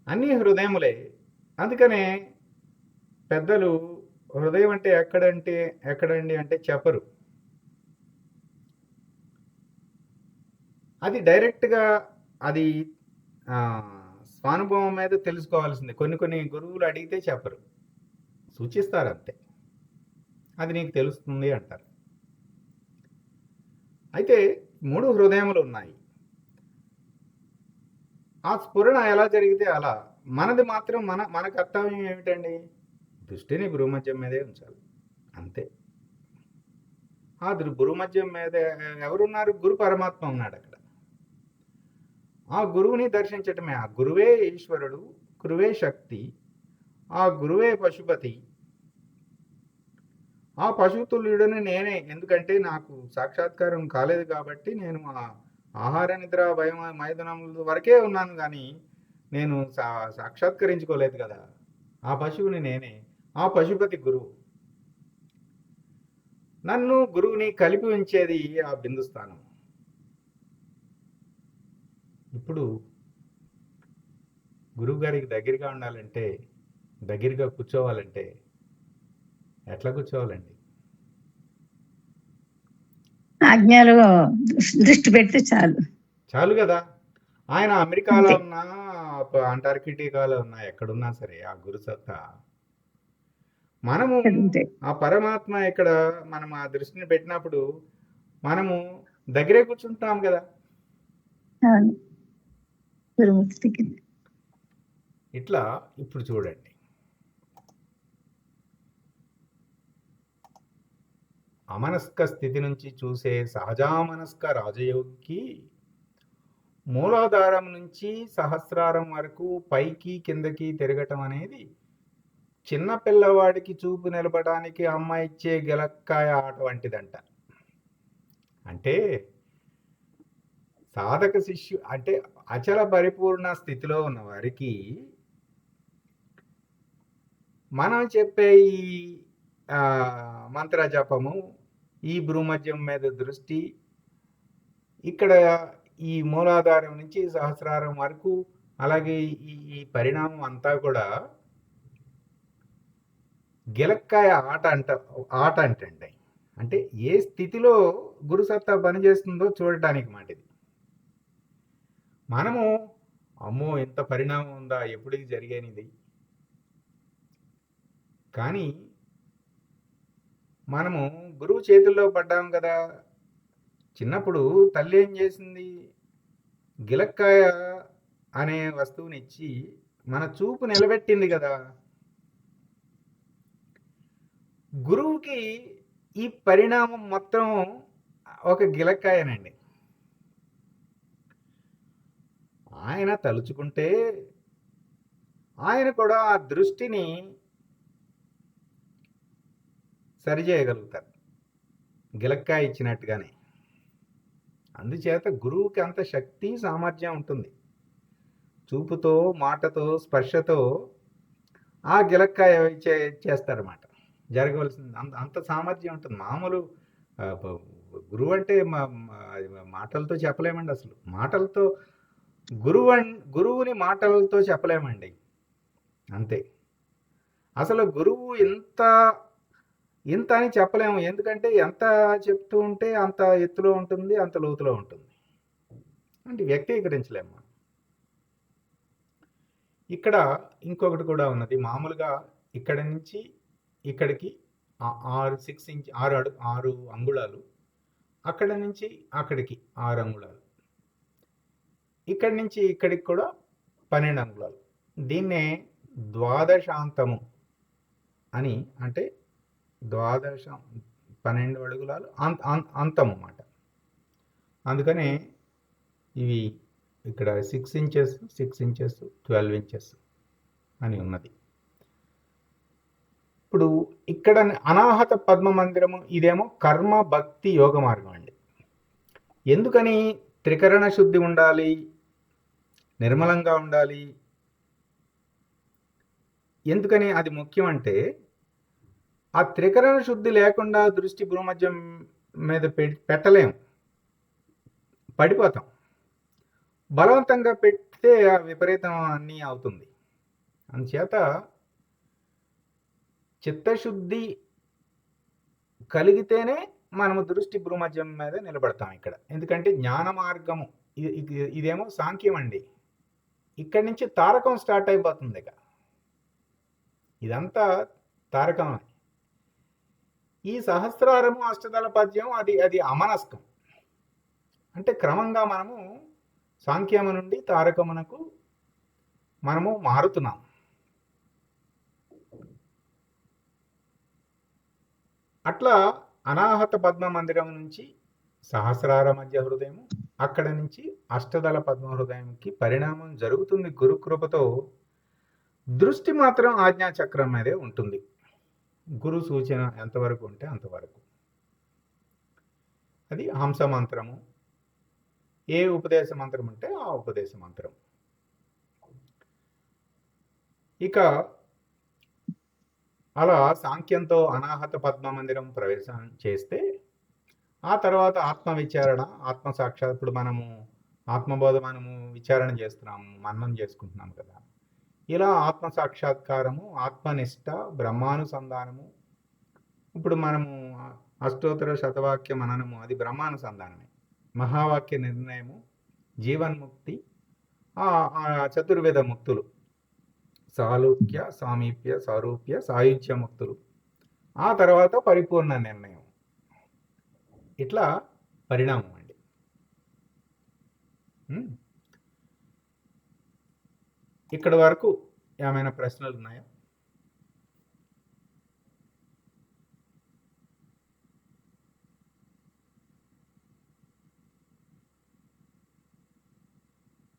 అన్ని హృదయములే. అందుకనే పెద్దలు హృదయం అంటే ఎక్కడండి అంటే చెప్పరు. అది డైరెక్ట్గా అది స్వానుభవం మీద తెలుసుకోవాల్సిందే. కొన్ని గురువులు అడిగితే చెప్పరు, సూచిస్తారు అంతే. అది నీకు తెలుస్తుంది అంటారు. అయితే 3 హృదయములు ఉన్నాయి. ఆ స్ఫురణ ఎలా జరిగితే అలా. మనది మాత్రం మన కర్తవ్యం ఏమిటండి? దృష్టిని భ్రూమధ్యం మీదే ఉంచాలి అంతే. ఆ భ్రూమధ్యం మీద ఎవరున్నారు? గురు పరమాత్మ ఉన్నాడు అక్కడ. ఆ గురువుని దర్శించటమే. ఆ గురువే ఈశ్వరుడు, గురువే శక్తి, ఆ గురువే పశుపతి. ఆ పశుతుల్యుడిని నేనే. ఎందుకంటే నాకు సాక్షాత్కారం కాలేదు కాబట్టి నేను ఆహార నిద్ర భయం మైదనముల వరకే ఉన్నాను, కానీ నేను సాక్షాత్కరించుకోలేదు కదా. ఆ పశువుని నేనే. ఆ పశుపతి గురువు. నన్ను గురువుని కలిపి ఉంచేది ఆ బిందు స్థానం. ఇప్పుడు గురువు గారికి దగ్గరగా ఉండాలంటే, దగ్గరగా కూర్చోవాలంటే ఎట్లా కూర్చోవాలండి? ఆజ్ఞలో దృష్టి పెడితే చాలు కదా. ఆయన అమెరికాలో ఉన్నా, అంటార్కిటికాలో ఉన్నా, ఎక్కడున్నా సరే ఆ గురు సత్తా, మనము ఆ పరమాత్మ ఇక్కడ మనం ఆ దృష్టిని పెట్టినప్పుడు మనము దగ్గరే కూర్చుంటాం కదా. ఇట్లా ఇప్పుడు చూడండి, అమనస్క స్థితి నుంచి చూసే సహజామనస్క రాజయోగికి మూలాధారం నుంచి సహస్రారం వరకు పైకి కిందకి తిరగటం అనేది చిన్న పిల్లవాడికి చూపు నిలపడానికి అమ్మ ఇచ్చే గెలక్కాయ ఆట వంటిదంట. అంటే సాధక శిష్యు అంటే అచల పరిపూర్ణ స్థితిలో ఉన్న వారికి మనం చెప్పే ఈ మంత్ర జపము, ఈ భ్రూమధ్యం మీద దృష్టి, ఇక్కడ ఈ మూలాధారం నుంచి సహస్రారం వరకు, అలాగే ఈ ఈ పరిణామం అంతా కూడా గిలక్కాయ ఆట అంటండి. అంటే ఏ స్థితిలో గురుసత్తా పనిచేస్తుందో చూడటానికి మాట ఇది. మనము అమ్మో ఎంత పరిణామం ఉందా, ఎప్పుడు ఇది జరిగేనిది. కానీ మనము గురువు చేతుల్లో పడ్డాం కదా. చిన్నప్పుడు తల్లి ఏం చేసింది, గిలక్కాయ అనే వస్తువుని ఇచ్చి మన చూపు నిలబెట్టింది కదా. గురువుకి ఈ పరిణామం మొత్తం ఒక గిలక్కాయనండి. ఆయన తలుచుకుంటే ఆయన కూడా ఆ దృష్టిని సరిచేయగలుగుతారు, గిలక్కాయ ఇచ్చినట్టుగానే. అందుచేత గురువుకి అంత శక్తి సామర్థ్యం ఉంటుంది. చూపుతో, మాటతో, స్పర్శతో ఆ గిలక్కాయ చేస్తారన్నమాట. జరగవలసింది అంత సామర్థ్యం ఉంటుంది. మామూలు గురువు అంటే మాటలతో చెప్పలేమండి. అసలు మాటలతో గురువుని మాటలతో చెప్పలేమండి. అంతే. అసలు గురువు ఇంత అని చెప్పలేము. ఎందుకంటే ఎంత చెప్తూ ఉంటే అంత ఎత్తులో ఉంటుంది, అంత లోతులో ఉంటుంది. అంటే వ్యక్తీకరించలేము. ఇక్కడ ఇంకొకటి కూడా ఉన్నది. మామూలుగా ఇక్కడ నుంచి ఇక్కడికి 6 అంగుళాలు, అక్కడ నుంచి అక్కడికి 6 అంగుళాలు, ఇక్కడి నుంచి ఇక్కడికి కూడా 12 అంగుళాలు. దీన్నే ద్వాదశాంతము అని, అంటే 12 అడుగులాలు అంతం అన్నమాట. అందుకనే ఇవి ఇక్కడ 6 ఇంచెస్ 12 ఇంచెస్ అని ఉన్నది. ఇప్పుడు ఇక్కడ అనాహత పద్మ మందిరము, ఇదేమో కర్మ భక్తి యోగ మార్గం అండి. ఎందుకని త్రికరణ శుద్ధి ఉండాలి, నిర్మలంగా ఉండాలి, ఎందుకని అది ముఖ్యం అంటే, ఆ త్రికరణ శుద్ధి లేకుండా దృష్టి భూమధ్యం మీద పెట్టలేం, పడిపోతాం. బలవంతంగా పెడితే ఆ విపరీతం అన్నీ అవుతుంది. అందుచేత చిత్తశుద్ధి కలిగితేనే మనము దృష్టి భూమధ్యం మీద నిలబడతాం ఇక్కడ. ఎందుకంటే జ్ఞాన మార్గము ఇదేమో సాంఖ్యం అండి. ఇక్కడి నుంచి తారకం స్టార్ట్ అయిపోతుంది. ఇక ఇదంతా తారకమే. ఈ సహస్రారము అష్టదళ పద్యం అది అమనస్కం. అంటే క్రమంగా మనము సాంఖ్యము నుండి తారకమునకు మనము మారుతున్నాం. అట్లా అనాహత పద్మ మందిరం నుంచి సహస్రార మధ్య హృదయము, అక్కడ నుంచి అష్టదళ పద్మ హృదయంకి పరిణామం జరుగుతుంది గురుకృపతో. దృష్టి మాత్రం ఆజ్ఞాచక్రం మీదే ఉంటుంది. గురు సూచన ఎంతవరకు ఉంటే అంతవరకు. అది హంస మంత్రము. ఏ ఉపదేశ మంత్రం ఉంటే ఆ ఉపదేశ మంత్రం. ఇక అలా సాంఖ్యంతో అనాహత పద్మ మందిరం ప్రవేశం చేస్తే ఆ తర్వాత ఆత్మ విచారణ, ఆత్మ సాక్షాత్. ఇప్పుడు మనము ఆత్మబోధ మనము విచారణ చేస్తున్నాము, మననం చేసుకుంటున్నాము కదా. ఇలా ఆత్మ సాక్షాత్కారము, ఆత్మనిష్ట, బ్రహ్మానుసంధానము. ఇప్పుడు మనము అష్టోత్తర శతవాక్య మననము, అది బ్రహ్మానుసంధానమే. మహావాక్య నిర్ణయము, జీవన్ముక్తి, చతుర్వేద ముక్తులు, సాలోక్య, సామీప్య, సారూప్య, సాయుధ్య ముక్తులు. ఆ తర్వాత పరిపూర్ణ నిర్ణయం. ఇట్లా పరిణామం అండి. ఇక్కడి వరకు ఏమైనా ప్రశ్నలు ఉన్నాయా?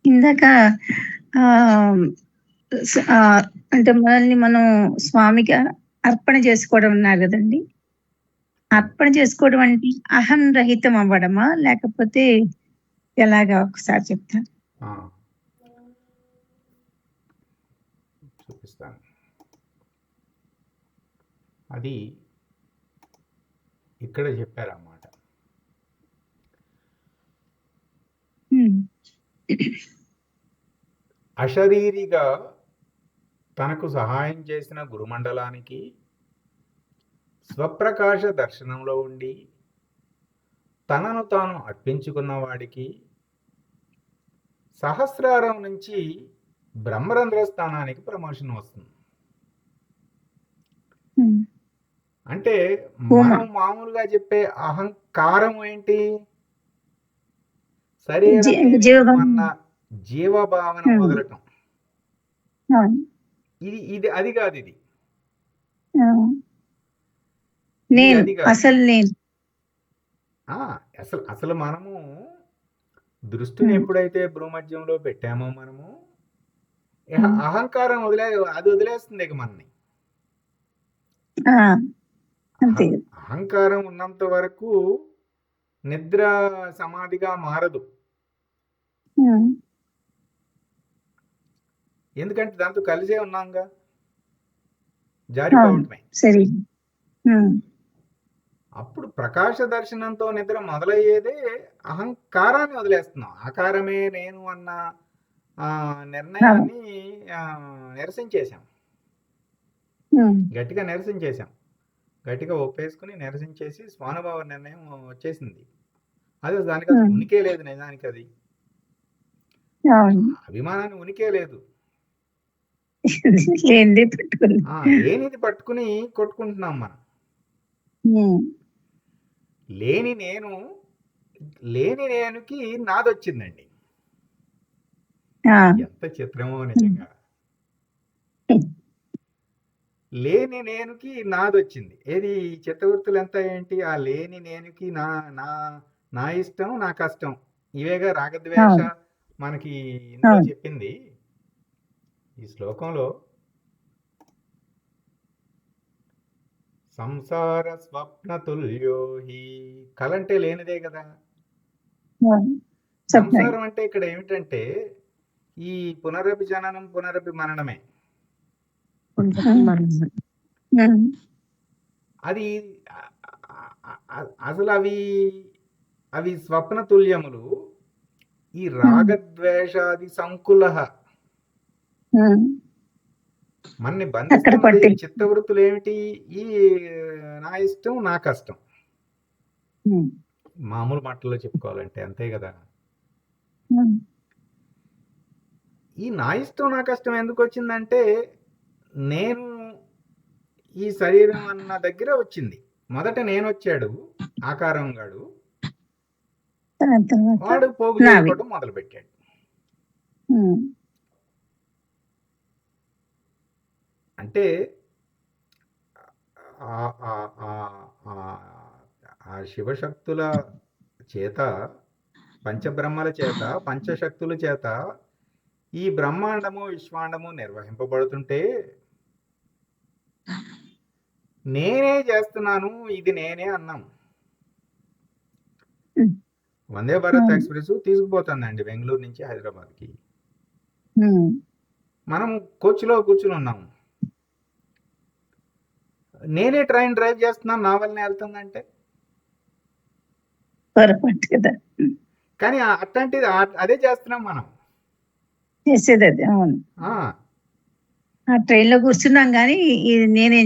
ఇందాక అంటే మనల్ని మనం స్వామికి అర్పణ చేసుకోవడం ఉన్నారు కదండి. అర్పణ చేసుకోవడం అంటే అహం రహితం అవ్వడమా, లేకపోతే ఎలాగా ఒకసారి చెప్తాను. చూపిస్తాను. అది ఇక్కడ చెప్పారన్నమాట. అశరీరిగా తనకు సహాయం చేసిన గురుమండలానికి స్వప్రకాశ దర్శనంలో ఉండి తనను తాను అర్పించుకున్న వాడికి సహస్రారం నుంచి బ్రహ్మరంధ్ర స్థానానికి ప్రమోషన్ వస్తుంది. ఉమ్. అంటే ఉమ. మనం మామూలుగా చెప్పే అహంకారం ఏంటి? శరీరమే నేను జీవగం. అన్న జీవభావన వదలటం. అవును. ఇది అది కాదు. ఇది ఆ. ఇది నేను అది కాదు. అసలు నేను ఆ, అసలు మనము దృష్టిని ఎప్పుడైతే భ్రూమధ్యంలో పెట్టామో మనము ఇహ అహంకారం అది వదిలేస్తుంది ఇక మనని. ఆ, అంతే కదా. అహంకారం ఉన్నంత వరకు నిద్ర సమాధిగా మారదు. ఉమ్. ఎందుకంటే దాంతో కలిసే ఉన్నాంగా, అవును. జారిపోవటమే. సరే. ఉమ్. అప్పుడు ప్రకాశ దర్శనంతో నిద్ర మొదలయ్యేదే అహంకారాన్ని వదిలేస్తున్నాం. ఆకారమే నేను అన్న నిర్ణయాన్ని నిరసించేశాం. ఉమ్. గట్టిగా నిరసించేశాం. గట్టిగా ఒప్పేసుకుని నిరసించేసి స్వానుభవ నిర్ణయం వచ్చేసింది. అదే దానికి అసలు ఉనికే లేదు నిజానికి. అది అవును. అభిమానాన్ని ఉనికే లేదు. లేనిదే పెట్టుకుని. లేనిది పట్టుకుని కొట్టుకుంటున్నాం మనం. ఉమ్. లేని నేనుకి నాదొచ్చిందండి. ఆ. ఎంత చిత్రమో నిజంగా. లేని నేనుకి నాదొచ్చింది. ఏది చిత్తవృత్తులు ఎంత ఏంటి? ఆ లేని నేనుకి నా నా నా ఇష్టం నా కష్టం ఇవేగా రాగద్వేష అవును. మనకి ఇందులో అవును. చెప్పింది. ఈ శ్లోకంలో సంసార స్వప్న తుల్యో హి, కలంటే లేనిదే కదా. అవును. స్వప్నం. సంసారం అంటే ఇక్కడ ఏమిటంటే ఈ పునరపి జననం పునరపి మననమే. అది అసలు అవి స్వప్న తుల్యములు. ఈ రాగద్వేషాది సంకుల మన్ని అక్కడ బంధిస్తున్నది పట్టి. చిత్తవృత్తులు ఏమిటి? ఈ నా ఇష్టం నా కష్టం. మామూలు మాటల్లో చెప్పుకోవాలంటే అంతే కదా. ఈ నా ఇష్టం నా కష్టం ఎందుకు వచ్చిందంటే నేను ఈ శరీరం అన్న దగ్గర వచ్చింది. మొదట నేను వచ్చాడు ఆకారం గాడు, వాడు పోగు చేసుకోవడం మొదలు పెట్టాడు. అంటే ఆ శివశక్తుల చేత, పంచబ్రహ్మల చేత, పంచశక్తుల చేత ఈ బ్రహ్మాండము విశ్వాండము నిర్వహింపబడుతుంటే నేనే చేస్తున్నాను, ఇది నేనే అన్నాం. వందే భారత్ ఎక్స్ప్రెస్ తీసుకుపోతుందండి బెంగళూరు నుంచి హైదరాబాద్కి. మనం కోచ్లో కూర్చుని ఉన్నాము. నేనే ట్రైన్ డ్రైవ్ చేస్తున్నాను, నా వల్లనే వెళ్తుందంటే కదా. కానీ అట్లాంటిది అదే చేస్తున్నాం మనం. చేసేది అదే. అవును. ఆ ట్రైన్ లో కూర్చున్నాం కానీ ఇది నేనే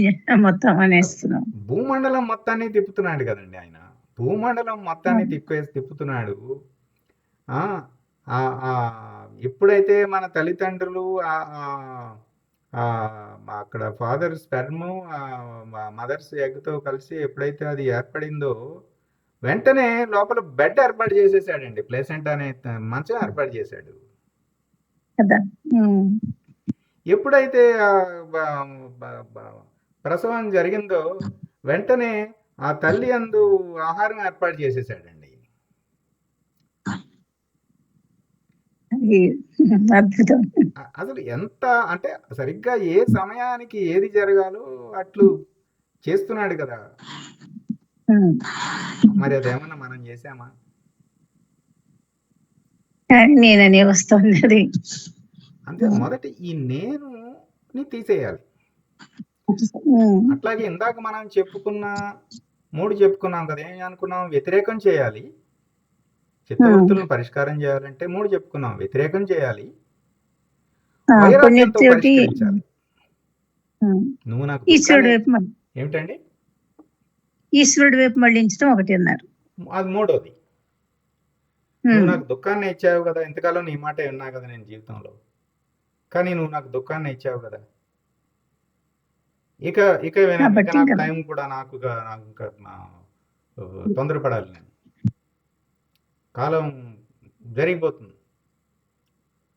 మొత్తం అనేస్తున్నాం. భూమండలం మొత్తాన్ని తిప్పుతున్నాడు కదండి ఆయన. భూమండలం మొత్తాన్ని తిప్పుతున్నాడు. ఎప్పుడైతే మన తల్లిదండ్రులు అక్కడ ఫాదర్ స్పెర్మ్ మదర్స్ ఎగ్తో కలిసి ఎప్పుడైతే అది ఏర్పడిందో వెంటనే లోపల బెడ్ ఏర్పాటు చేసేసాడండి. ప్లేసెంట్ అనే మంచం ఏర్పాటు చేశాడు కదా. ఎప్పుడైతే ప్రసవం జరిగిందో వెంటనే ఆ తల్లి అందు ఆహారం ఏర్పాటు చేసేసాడండి. అద్భుతం. అసలు ఎంత అంటే సరిగ్గా ఏ సమయానికి ఏది జరగాలో అట్లు చేస్తున్నాడు కదా. మరి అదేమన్నా మనం చేసామా? నేననే వస్తుంది అది. అంతే. మొదటి ఈ నేను తీసేయాలి. అట్లాగే ఇందాక మనం చెప్పుకున్నాం కదా. ఏమి అనుకున్నాం? వ్యతిరేకం చేయాలి. చిత్తవృత్తులను పరిష్కారం చేయాలంటే 3 చెప్పుకున్నాం. వ్యతిరేకం చేయాలి, వైరాగ్యంతో పుణ్యతోటి పరిష్కరించాలి. నువ్వు నాకు ఈశ్వరుడు దుఃఖాన్ని వైపు ఏమిటండి ఈశ్వరుడు వైపు మళ్ళించడం ఒకటి అన్నారు. అది మూడోది. నువ్వు నాకు దుఃఖాన్ని ఇచ్చావు కదా, ఇంతకాలం నీ మాట విన్నా కదా నేను జీవితంలో, కానీ నువ్వు నాకు దుఃఖాన్ని ఇచ్చావు కదా, ఇక ఇక కాబట్టి నాకు ఇంకా టైం కూడా నాకు ఇంకా తొందరపడాలి, నేను కాలం జరిగిపోతుంది,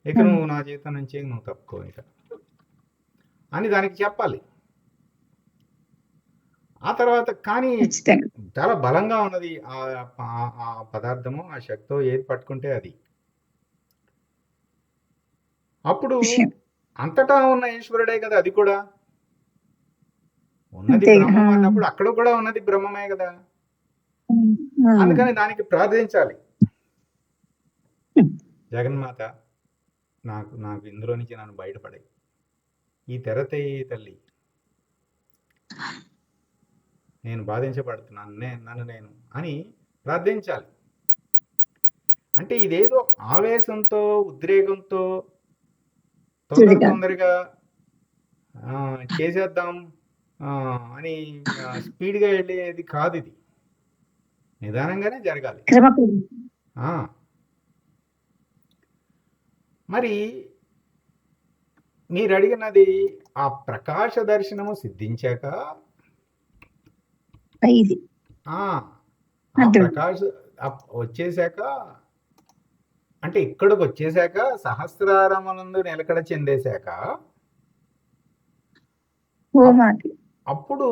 ఇక నువ్వు నా జీవితం నుంచి నువ్వు తప్పుకో ఇక అని దానికి చెప్పాలి. ఆ తర్వాత కానీ ఖచ్చితంగా చాలా బలంగా ఉన్నది ఆ పదార్థము, ఆ శక్తో ఏది పట్టుకుంటే అది. అప్పుడు విషయం. అంతటా ఉన్న ఈశ్వరుడే కదా అది కూడా. ఉన్నది అంతే. బ్రహ్మం అన్నప్పుడు అక్కడ కూడా ఉన్నది బ్రహ్మమే కదా. అందుకని దానికి ప్రార్థించాలి. జగన్మాత నాకు ఇందులో నుంచి నన్ను బయటపడే, ఈ తెరతే తల్లి, నేను బాధించబడుతున్నాను, నన్ను నేను అని ప్రార్థించాలి. అంటే ఇదేదో ఆవేశంతో ఉద్రేకంతో తొందరగా చేసేద్దాం అని స్పీడ్గా వెళ్ళేది కాదు. ఇది నిదానంగానే జరగాలి. మరి మీరు అడిగినది ఆ ప్రకాశ దర్శనము సిద్ధించాక, ప్రకాశ వచ్చేసాక, అంటే ఇక్కడికి వచ్చేసాక, సహస్రారమునందు నిలకడ చెందేశాక, అప్పుడు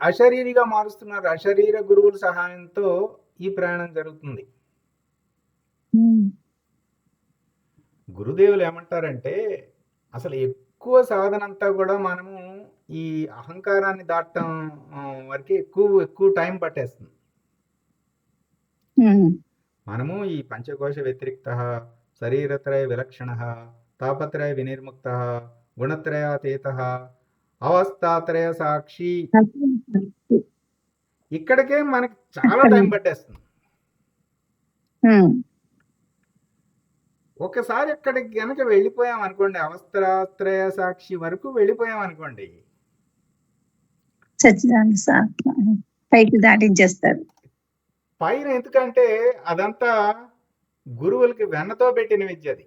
అశరీరిగా మారుస్తున్నారు. అశరీర గురువుల సహాయంతో ఈ ప్రయాణం జరుగుతుంది. గురుదేవులు ఏమంటారంటే, అసలు ఎక్కువ సాధన అంతా కూడా మనము ఈ అహంకారాన్ని దాటం వరకు ఎక్కువ టైం పట్టేస్తుంది. మనము ఈ పంచకోశ వ్యతిరిక్త, శరీరత్రయ విలక్షణ, తాపత్రయ వినిర్ముక్త, గుణత్రయాతీత, అవస్థాత్రయ సాక్షి, ఇక్కడికే మనకి చాలా టైం పట్టేస్తుంది. ఒకసారి అక్కడికి కనుక వెళ్ళిపోయాం అనుకోండి, అవస్థాత్రయ సాక్షి వరకు వెళ్ళిపోయాం అనుకోండి, పైకి దాటించేస్తారు. పైన ఎందుకంటే అదంతా గురువులకి వెన్నతో పెట్టిన విద్య, అది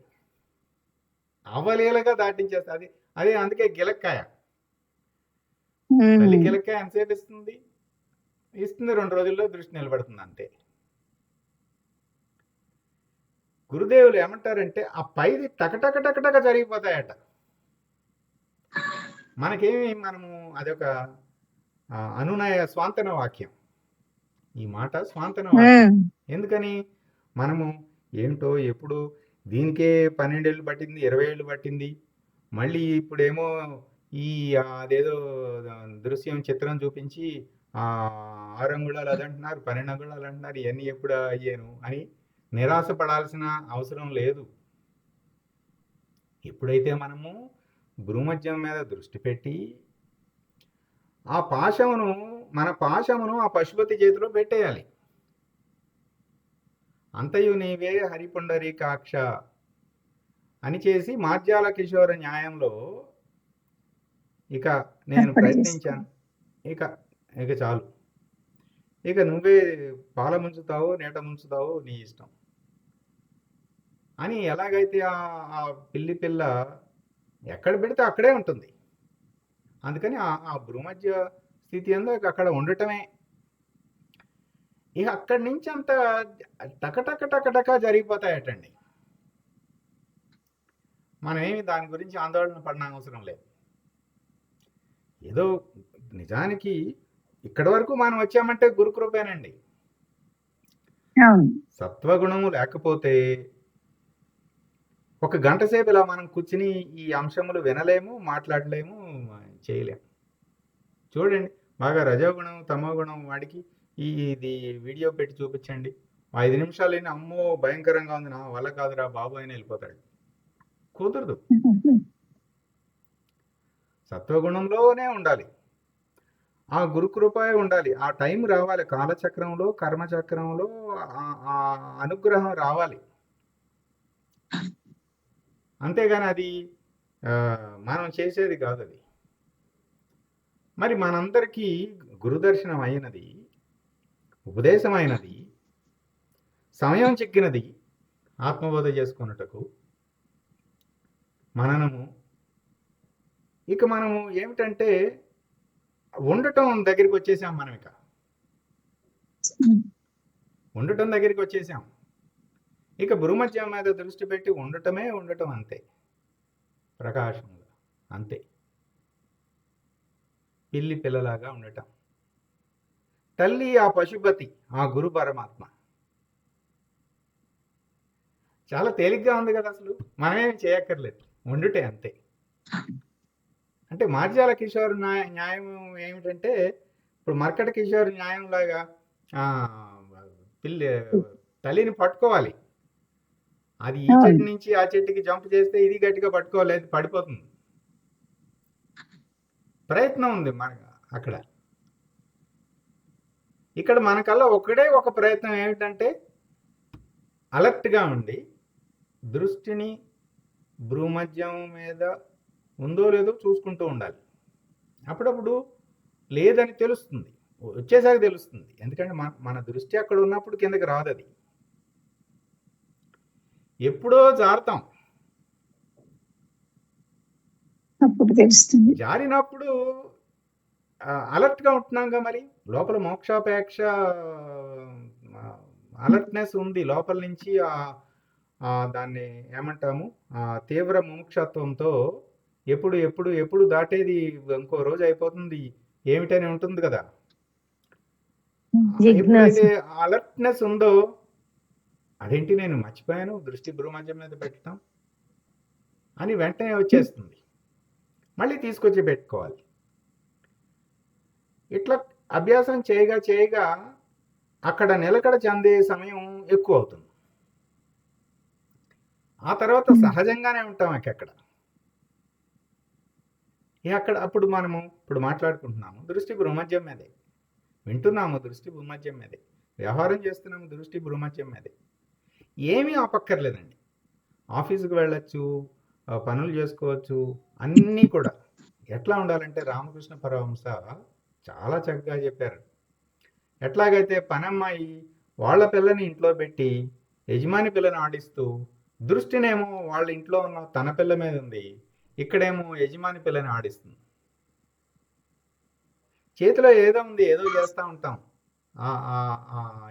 అవలీలగా దాటించేస్తుంది. అదే అందుకే గిలక్కాయ, తల్లి గిలక్కాయ ఎంతసేపు ఇస్తుంది? 2 రోజుల్లో దృష్టి నిలబడుతుంది అంతే. గురుదేవులు ఏమంటారంటే, ఆ పైది టకటక జరిగిపోతాయట. మనము అదొక అనునయ స్వాంతన వాక్యం. ఈ మాట స్వాంతన వాక్యం. ఎందుకని? మనము ఏమిటో ఎప్పుడు దీనికే 12 ఏళ్ళు పట్టింది, 20 ఏళ్ళు పట్టింది, మళ్ళీ ఇప్పుడేమో ఈ అదేదో దృశ్యం చిత్రం చూపించి 6 అంగుళాలు అదంటున్నారు, 12 అంగుళాలు అంటున్నారు, ఇవన్నీ ఎప్పుడు అయ్యాను అని నిరాశపడాల్సిన అవసరం లేదు. ఎప్పుడైతే మనము గురుమధ్యం మీద దృష్టి పెట్టి మన పాశమును ఆ పశుపతి చేతిలో పెట్టేయాలి. అంతయు నీవే హరిపుండరీకాక్ష అని చేసి మార్జాల కిషోర న్యాయంలో ఇక నేను ప్రయత్నించాను, ఇక చాలు, ఇక నువ్వే పాల ముంచుతావో నీట ముంచుతావో నీ ఇష్టం అని ఎలాగైతే ఆ పిల్ల ఎక్కడ పెడితే అక్కడే ఉంటుంది. అందుకని ఆ భ్రూమధ్య స్థితి అంతా అక్కడ ఉండటమే. ఇక అక్కడి నుంచి అంత టకటక జరిగిపోతాయటండి. మనమేమి దాని గురించి ఆందోళన పడిన అవసరం లేదు. ఏదో నిజానికి ఇక్కడి వరకు మనం వచ్చామంటే గురుకృపేనండి. సత్వగుణము లేకపోతే 1 గంట సేపు ఇలా మనం కూర్చుని ఈ అంశములు వినలేము, మాట్లాడలేము, చేయలేము. చూడండి, బాగా రజోగుణం తమోగుణం వాడికి ఇది వీడియో పెట్టి చూపించండి, 5 నిమిషాలు అయినా అమ్మో భయంకరంగా ఉంది, నా వల్ల కాదురా బాబు అని వెళ్ళిపోతాడు. కుదరదు. సత్వగుణంలోనే ఉండాలి, ఆ గురుకృపే ఉండాలి, ఆ టైం రావాలి, కాలచక్రంలో కర్మచక్రంలో ఆ అనుగ్రహం రావాలి. అంతేగాని అది మనం చేసేది కాదు అది. మరి మనందరికీ గురుదర్శనం అయినది, ఉపదేశమైనది, సమయం చిక్కినది ఆత్మబోధ చేసుకున్నటకు, మననము. ఇక మనము ఏమిటంటే ఉండటం దగ్గరికి వచ్చేసాం. మనం ఇక ఉండటం దగ్గరికి వచ్చేసాం. ఇక భూమధ్యం మీద దృష్టి పెట్టి ఉండటం అంతే, ప్రకాశంగా అంతే, పిల్లి పిల్లలాగా ఉండటం. తల్లి ఆ పశుపతి, ఆ గురు పరమాత్మ. చాలా తేలిగ్గా ఉంది కదా, అసలు మనమేం చేయక్కర్లేదు, ఉండుటే అంతే. అంటే మార్జాల కిషోర్ న్యాయం ఏమిటంటే, ఇప్పుడు మర్కట కిషోర్ న్యాయం లాగా తల్లిని పట్టుకోవాలి. అది ఈ చెట్టు నుంచి ఆ చెట్టుకి జంప్ చేస్తే ఇది గట్టిగా పట్టుకోలేదు, పడిపోతుంది. ప్రయత్నం ఉంది మన అక్కడ. ఇక్కడ మనకల్లా ఒక ప్రయత్నం ఏమిటంటే అలర్ట్గా ఉండి దృష్టిని భ్రూమధ్యం మీద ఉందో లేదో చూసుకుంటూ ఉండాలి. అప్పుడప్పుడు లేదని తెలుస్తుంది, వచ్చేసాక తెలుస్తుంది. ఎందుకంటే మన దృష్టి అక్కడ ఉన్నప్పుడు కిందకి రాదు. అది ఎప్పుడో జారుతాం, అప్పుడు తెలుస్తుంది. జారినప్పుడు అలర్ట్గా ఉంటున్నాంగా. మరి లోపల మోక్షాపేక్ష అలర్ట్నెస్ ఉంది లోపల నుంచి. దాన్ని ఏమంటాము, తీవ్ర ముముక్షత్వంతో ఎప్పుడు ఎప్పుడు ఎప్పుడు దాటేది, ఇంకో రోజు అయిపోతుంది ఏమిటని ఉంటుంది కదా. ఎప్పుడైతే అలర్ట్నెస్ ఉందో, అదేంటి నేను మర్చిపోయాను దృష్టి భ్రూమధ్యం మీద పెట్టడం అని వెంటనే వచ్చేస్తుంది. మళ్ళీ తీసుకొచ్చి పెట్టుకోవాలి. ఇట్లా అభ్యాసం చేయగా చేయగా అక్కడ నిలకడ చెందే సమయం ఎక్కువ అవుతుంది. ఆ తర్వాత సహజంగానే ఉంటాం అక్కడ. అప్పుడు మనము ఇప్పుడు మాట్లాడుకుంటున్నాము దృష్టి భ్రూమధ్యం మీదే, వింటున్నాము దృష్టి భూమధ్యం మీదే, వ్యవహారం చేస్తున్నాము దృష్టి భ్రూమధ్యం మీదే. ఏమీ ఆపక్కర్లేదండి. ఆఫీసుకు వెళ్ళచ్చు, పనులు చేసుకోవచ్చు, అన్నీ కూడా. ఎట్లా ఉండాలంటే రామకృష్ణ పరమహంస చాలా చక్కగా చెప్పారు. ఎట్లాగైతే పనమ్మాయి వాళ్ళ పిల్లని ఇంట్లో పెట్టి యజమాని పిల్లని ఆడిస్తూ దృష్టినేమో వాళ్ళ ఇంట్లో ఉన్న తన పిల్ల మీద ఉంది, ఇక్కడేమో యజమాని పిల్లని ఆడిస్తుంది. చేతిలో ఏదో ఉంది, ఏదో చేస్తూ ఉంటాం.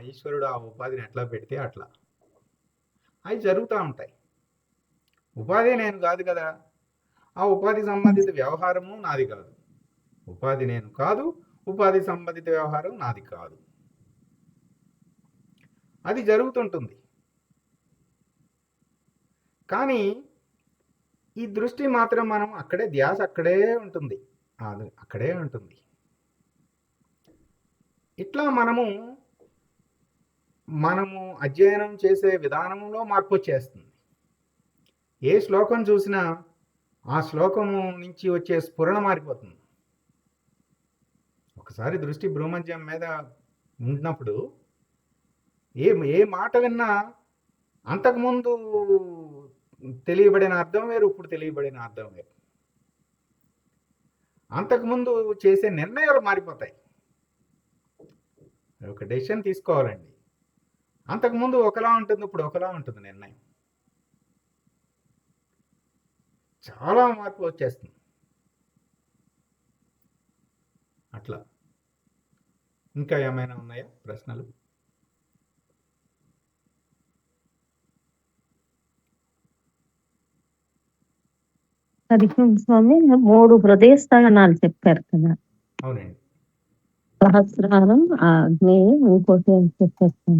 ఈశ్వరుడు ఆ ఉపాధిని ఎట్లా పెడితే అట్లా అవి జరుగుతూ ఉంటాయి. ఉపాధి నేను కాదు కదా, ఆ ఉపాధి సంబంధిత వ్యవహారము నాది కాదు. ఉపాధి నేను కాదు, ఉపాధి సంబంధిత వ్యవహారం నాది కాదు. అది జరుగుతుంటుంది. కానీ ఈ దృష్టి మాత్రం మనం అక్కడే, ధ్యాస అక్కడే ఉంటుంది, అక్కడే ఉంటుంది. ఇట్లా మనము అధ్యయనం చేసే విధానంలో మార్పు వచ్చేస్తుంది. ఏ శ్లోకం చూసినా ఆ శ్లోకము నుంచి వచ్చే స్ఫురణ మారిపోతుంది. ఒకసారి దృష్టి భ్రూమధ్యం మీద ఉన్నప్పుడు ఏ మాట విన్నా అంతకుముందు తెలియబడిన అర్థం వేరు, ఇప్పుడు తెలియబడిన అర్థం వేరు. అంతకుముందు చేసే నిర్ణయాలు మారిపోతాయి. ఒక డెసిషన్ తీసుకోవాలండి, అంతకుముందు ఒకలా ఉంటుంది, ఇప్పుడు ఒకలా ఉంటుంది నిర్ణయం. చాలా మార్పు వచ్చేస్తుంది. అట్లా ఇంకా ఏమైనా ఉన్నాయా ప్రశ్నలు? స్వామి 3 హృదయ స్థానాలు చెప్పారు కదా. అవునండి. సహస్రారం, ఆగ్నేయ, ఇంకోటి ఏం చెప్పారు?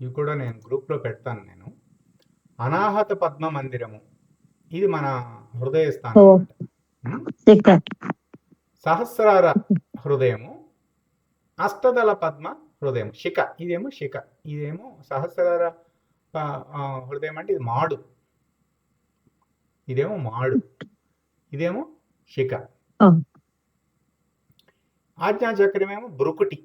ఇవి కూడా నేను గ్రూప్లో పెడతాను. నేను అనాహత పద్మ మందిరము, ఇది మన హృదయ స్థానం. సహస్రార హృదయము, అష్టదళ పద్మ హృదయం, శిఖ. ఇదేమో శిఖ, ఇదేమో సహస్రార హృదయం అంటే ఇది మాడు, ఇదేమో మాడు, ఇదేమో శిఖ. ఆజ్ఞాచక్రమేమో బ్రుకుటి.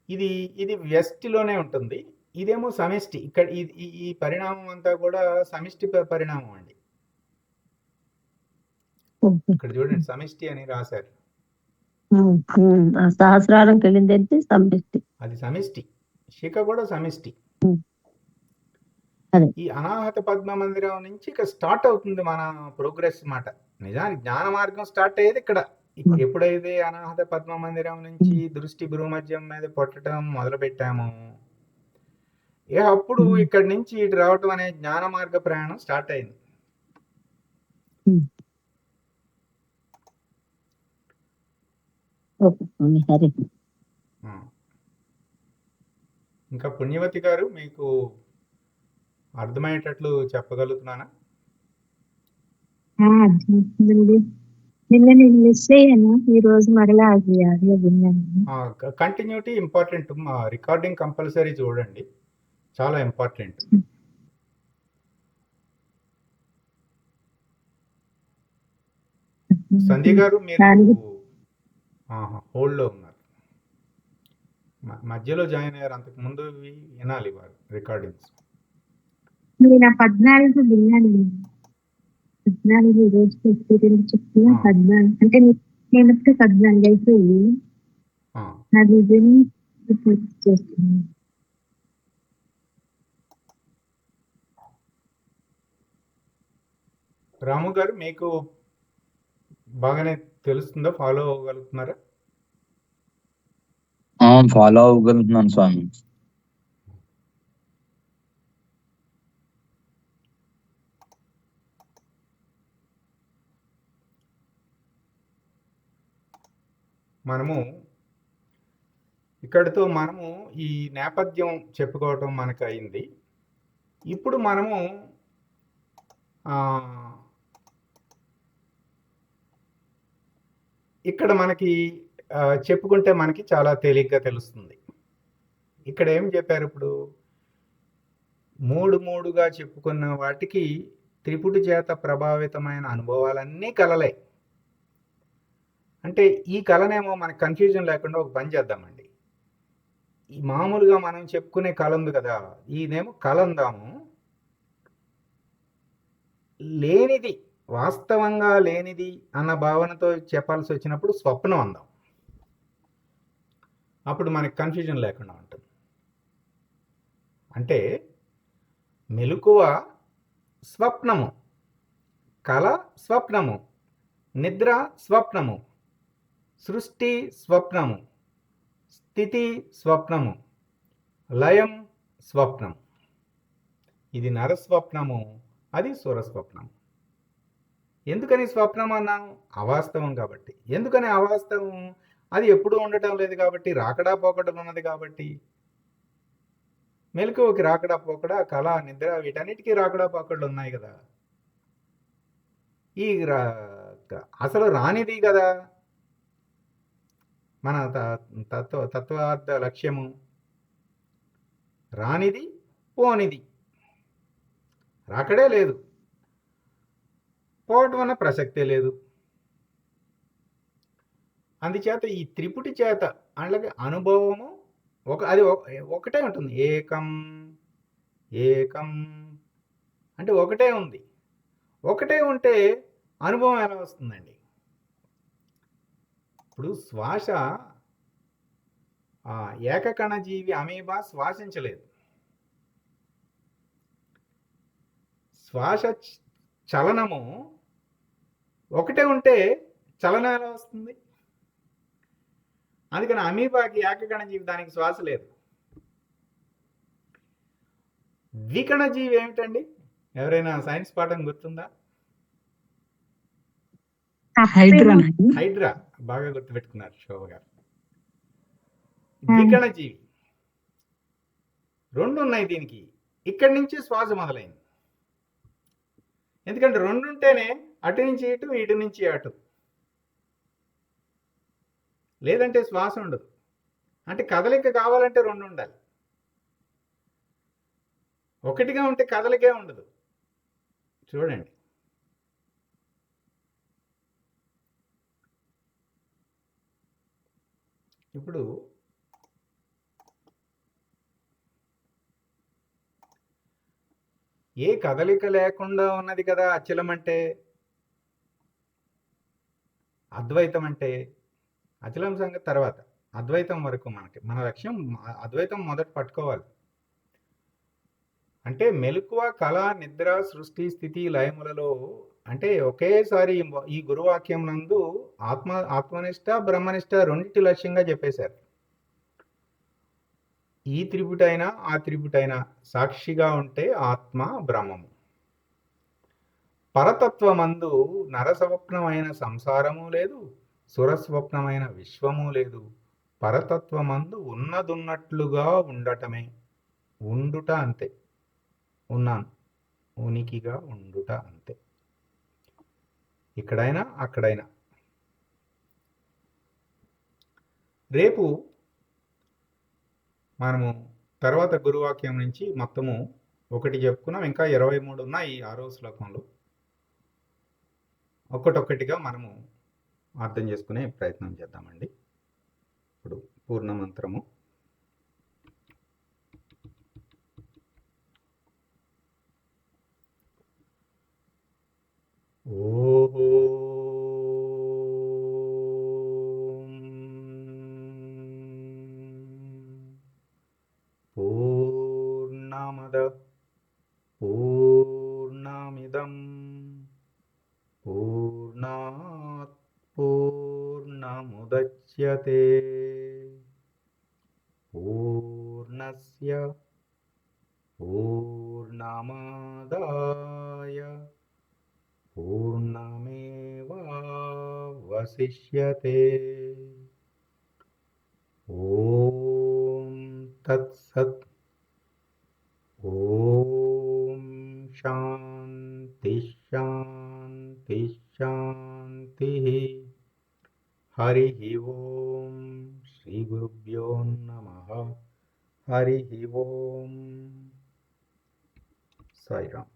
ఇది ఇది వ్యష్టిలోనే ఉంటుంది. ఇదేమో సమిష్టి. ఇక్కడ ఈ పరిణామం అంతా కూడా సమిష్టి పరిణామం అండి. ఇక్కడ చూడండి సమిష్టి అని రాశారు. సహస్రారంకి వెళ్ళిందంటే సమిష్టి. అది సమిష్టి. శిఖ కూడా సమిష్టి. అదే. ఈ అనాహత పద్మ మందిరం నుంచి ఇక స్టార్ట్ అవుతుంది మన ప్రోగ్రెస్ మాట. నిజానికి జ్ఞాన మార్గం స్టార్ట్ అయ్యేది ఇక్కడ. ఎప్పుడైతే అనాహత పద్మ మందిరం నుంచి దృష్టి భూమధ్యం మీద పొట్టడం మొదలు పెట్టామో అప్పుడు ఇక్కడి నుంచి ఇటు రావటం అనే జ్ఞాన మార్గ ప్రయాణం స్టార్ట్ అయింది. ఇంకా పుణ్యవతి గారు మీకు అర్థమయ్యేటట్లు చెప్పగలుగుతున్నానా? అర్థమవుతుందండి. నిన్న నేను మిస్ అయ్యాను, ఈ రోజు మరలా అది ఆడియో విన్నాను. Continuity important. రికార్డింగ్ కంపల్సరీ చూడండి, చాలా ఇంపార్టెంట్. సంధ్య గారు మీరు హోల్డ్ లో ఉన్నారు, మధ్యలో జాయిన్ అయ్యారు. అంతకు ముందు వినాలి వారు రికార్డింగ్స్. నేను 14 విన్నాను. 14 రోజు ఎక్స్పీరియన్స్ చెప్తున్నా. 14 అంటే నేను 14 అయిపోయి అది విని చేస్తున్నాను. రాము గారు మీకు బాగానే తెలుస్తుందా? ఫాలో అవ్వగలుగుతున్నారా? ఫాలో అవ్వగలుగుతున్నాను స్వామి. మనము ఇక్కడితో మనము ఈ నేపథ్యం చెప్పుకోవటం మనకు అయింది. ఇప్పుడు మనము ఇక్కడ మనకి చెప్పుకుంటే మనకి చాలా తేలిగ్గా తెలుస్తుంది. ఇక్కడ ఏం చెప్పారు? ఇప్పుడు మూడుగా చెప్పుకున్న వాటికి త్రిపుటి చేత ప్రభావితమైన అనుభవాలన్నీ కలలే. అంటే ఈ కళనేమో మనకు కన్ఫ్యూజన్ లేకుండా ఒక పని చేద్దామండి. ఈ మామూలుగా మనం చెప్పుకునే కళ ఉంది కదా, ఈయనేమో కళ అందాము. లేనిది, వాస్తవంగా లేనిది అన్న భావనతో చెప్పాల్సి వచ్చినప్పుడు స్వప్నం అందాం. అప్పుడు మనకి కన్ఫ్యూజన్ లేకుండా ఉంటుంది. అంటే మెలకువ స్వప్నము, కళ స్వప్నము, నిద్ర స్వప్నము, సృష్టి స్వప్నము, స్థితి స్వప్నము, లయం స్వప్నం. ఇది నరస్వప్నము, అది సురస్వప్నం. ఎందుకని స్వప్నం అన్నాము? అవాస్తవం కాబట్టి. ఎందుకని అవాస్తవం? అది ఎప్పుడూ ఉండటం లేదు కాబట్టి, రాకడా పోకడలు ఉన్నది కాబట్టి. మెలకువకి రాకడా పోకడా, కళ, నిద్ర, వీటన్నిటికీ రాకడా పోకడలు ఉన్నాయి కదా. ఈ అసలు రానిది కదా మన తత్వార్థ లక్ష్యము. రానిది పోనిది, రాకడే లేదు, పోవటం అన్న ప్రసక్తే లేదు. అందుచేత ఈ త్రిపుటి చేత అలాగే అనుభవము అది ఒకటే ఉంటుంది. ఏకం ఏకం అంటే ఒకటే ఉంది. ఒకటే ఉంటే అనుభవం ఎలా వస్తుందండి? ఇప్పుడు శ్వాస, ఏకకణజీవి అమీబా శ్వాసించలేదు. శ్వాస చలనము ఒకటే ఉంటే చలనం ఎలా వస్తుంది? అందుకని అమీబాకి, ఏకకణజీవి, దానికి శ్వాస లేదు. ద్వికణజీవి ఏమిటండి? ఎవరైనా సైన్స్ పాఠం గుర్తుందా? హైడ్రా. బాగా గుర్తుపెట్టుకున్నారు శోభ గారు. ద్వికణజీవి రెండు ఉన్నాయి దీనికి. ఇక్కడి నుంచి శ్వాస మొదలైంది. ఎందుకంటే రెండు ఉంటేనే అటు నుంచి ఇటు, ఇటు నుంచి అటు. లేదంటే శ్వాస ఉండదు. అంటే కదలిక కావాలంటే రెండు ఉండాలి. ఒకటిగా ఉంటే కదలికే ఉండదు. చూడండి, ఇప్పుడు ఏ కదలిక లేకుండా ఉన్నది కదా అచలం అంటే. అద్వైతం అంటే, అచలం సంగతి తర్వాత, అద్వైతం వరకు మన లక్ష్యం అద్వైతం మొదట పట్టుకోవాలి. అంటే మెలకువ, కళ, నిద్ర, సృష్టి, స్థితి, లయములలో అంటే ఒకేసారి ఈ గురువాక్యం నందు ఆత్మనిష్ట, బ్రహ్మనిష్ట రెండింటి లక్ష్యంగా చెప్పేశారు. ఈ త్రిపుటైనా ఆ త్రిపుటైనా సాక్షిగా ఉంటే ఆత్మ బ్రహ్మము. పరతత్వమందు నరస్వప్నమైన సంసారము లేదు, సురస్వప్నమైన విశ్వము లేదు. పరతత్వమందు ఉన్నదున్నట్లుగా ఉండటమే, ఉండుట అంతే. ఉన్నాను, ఉనికిగా ఉండుట అంతే. ఇక్కడైనా అక్కడైనా. రేపు మనము తర్వాత గురువాక్యం నుంచి మొత్తము ఒకటి చెప్పుకున్నాం, ఇంకా 23 ఉన్నాయి 6వ శ్లోకంలో. ఒక్కటొక్కటిగా మనము అర్థం చేసుకునే ప్రయత్నం చేద్దామండి. ఇప్పుడు పూర్ణమంత్రము. పూర్ణమద పూర్ణమిదం పూర్ణాత్ పూర్ణముదచ్యతే పూర్ణస్య పూర్ణమాదాయ పూర్ణమేవావశిష్యతే. ఓం తత్సత్. ఓం శాంతి శాంతి శాంతి. హరి ఓం. శ్రీ గురుభ్యో నమః. హరి ఓం. సాయిరామ్.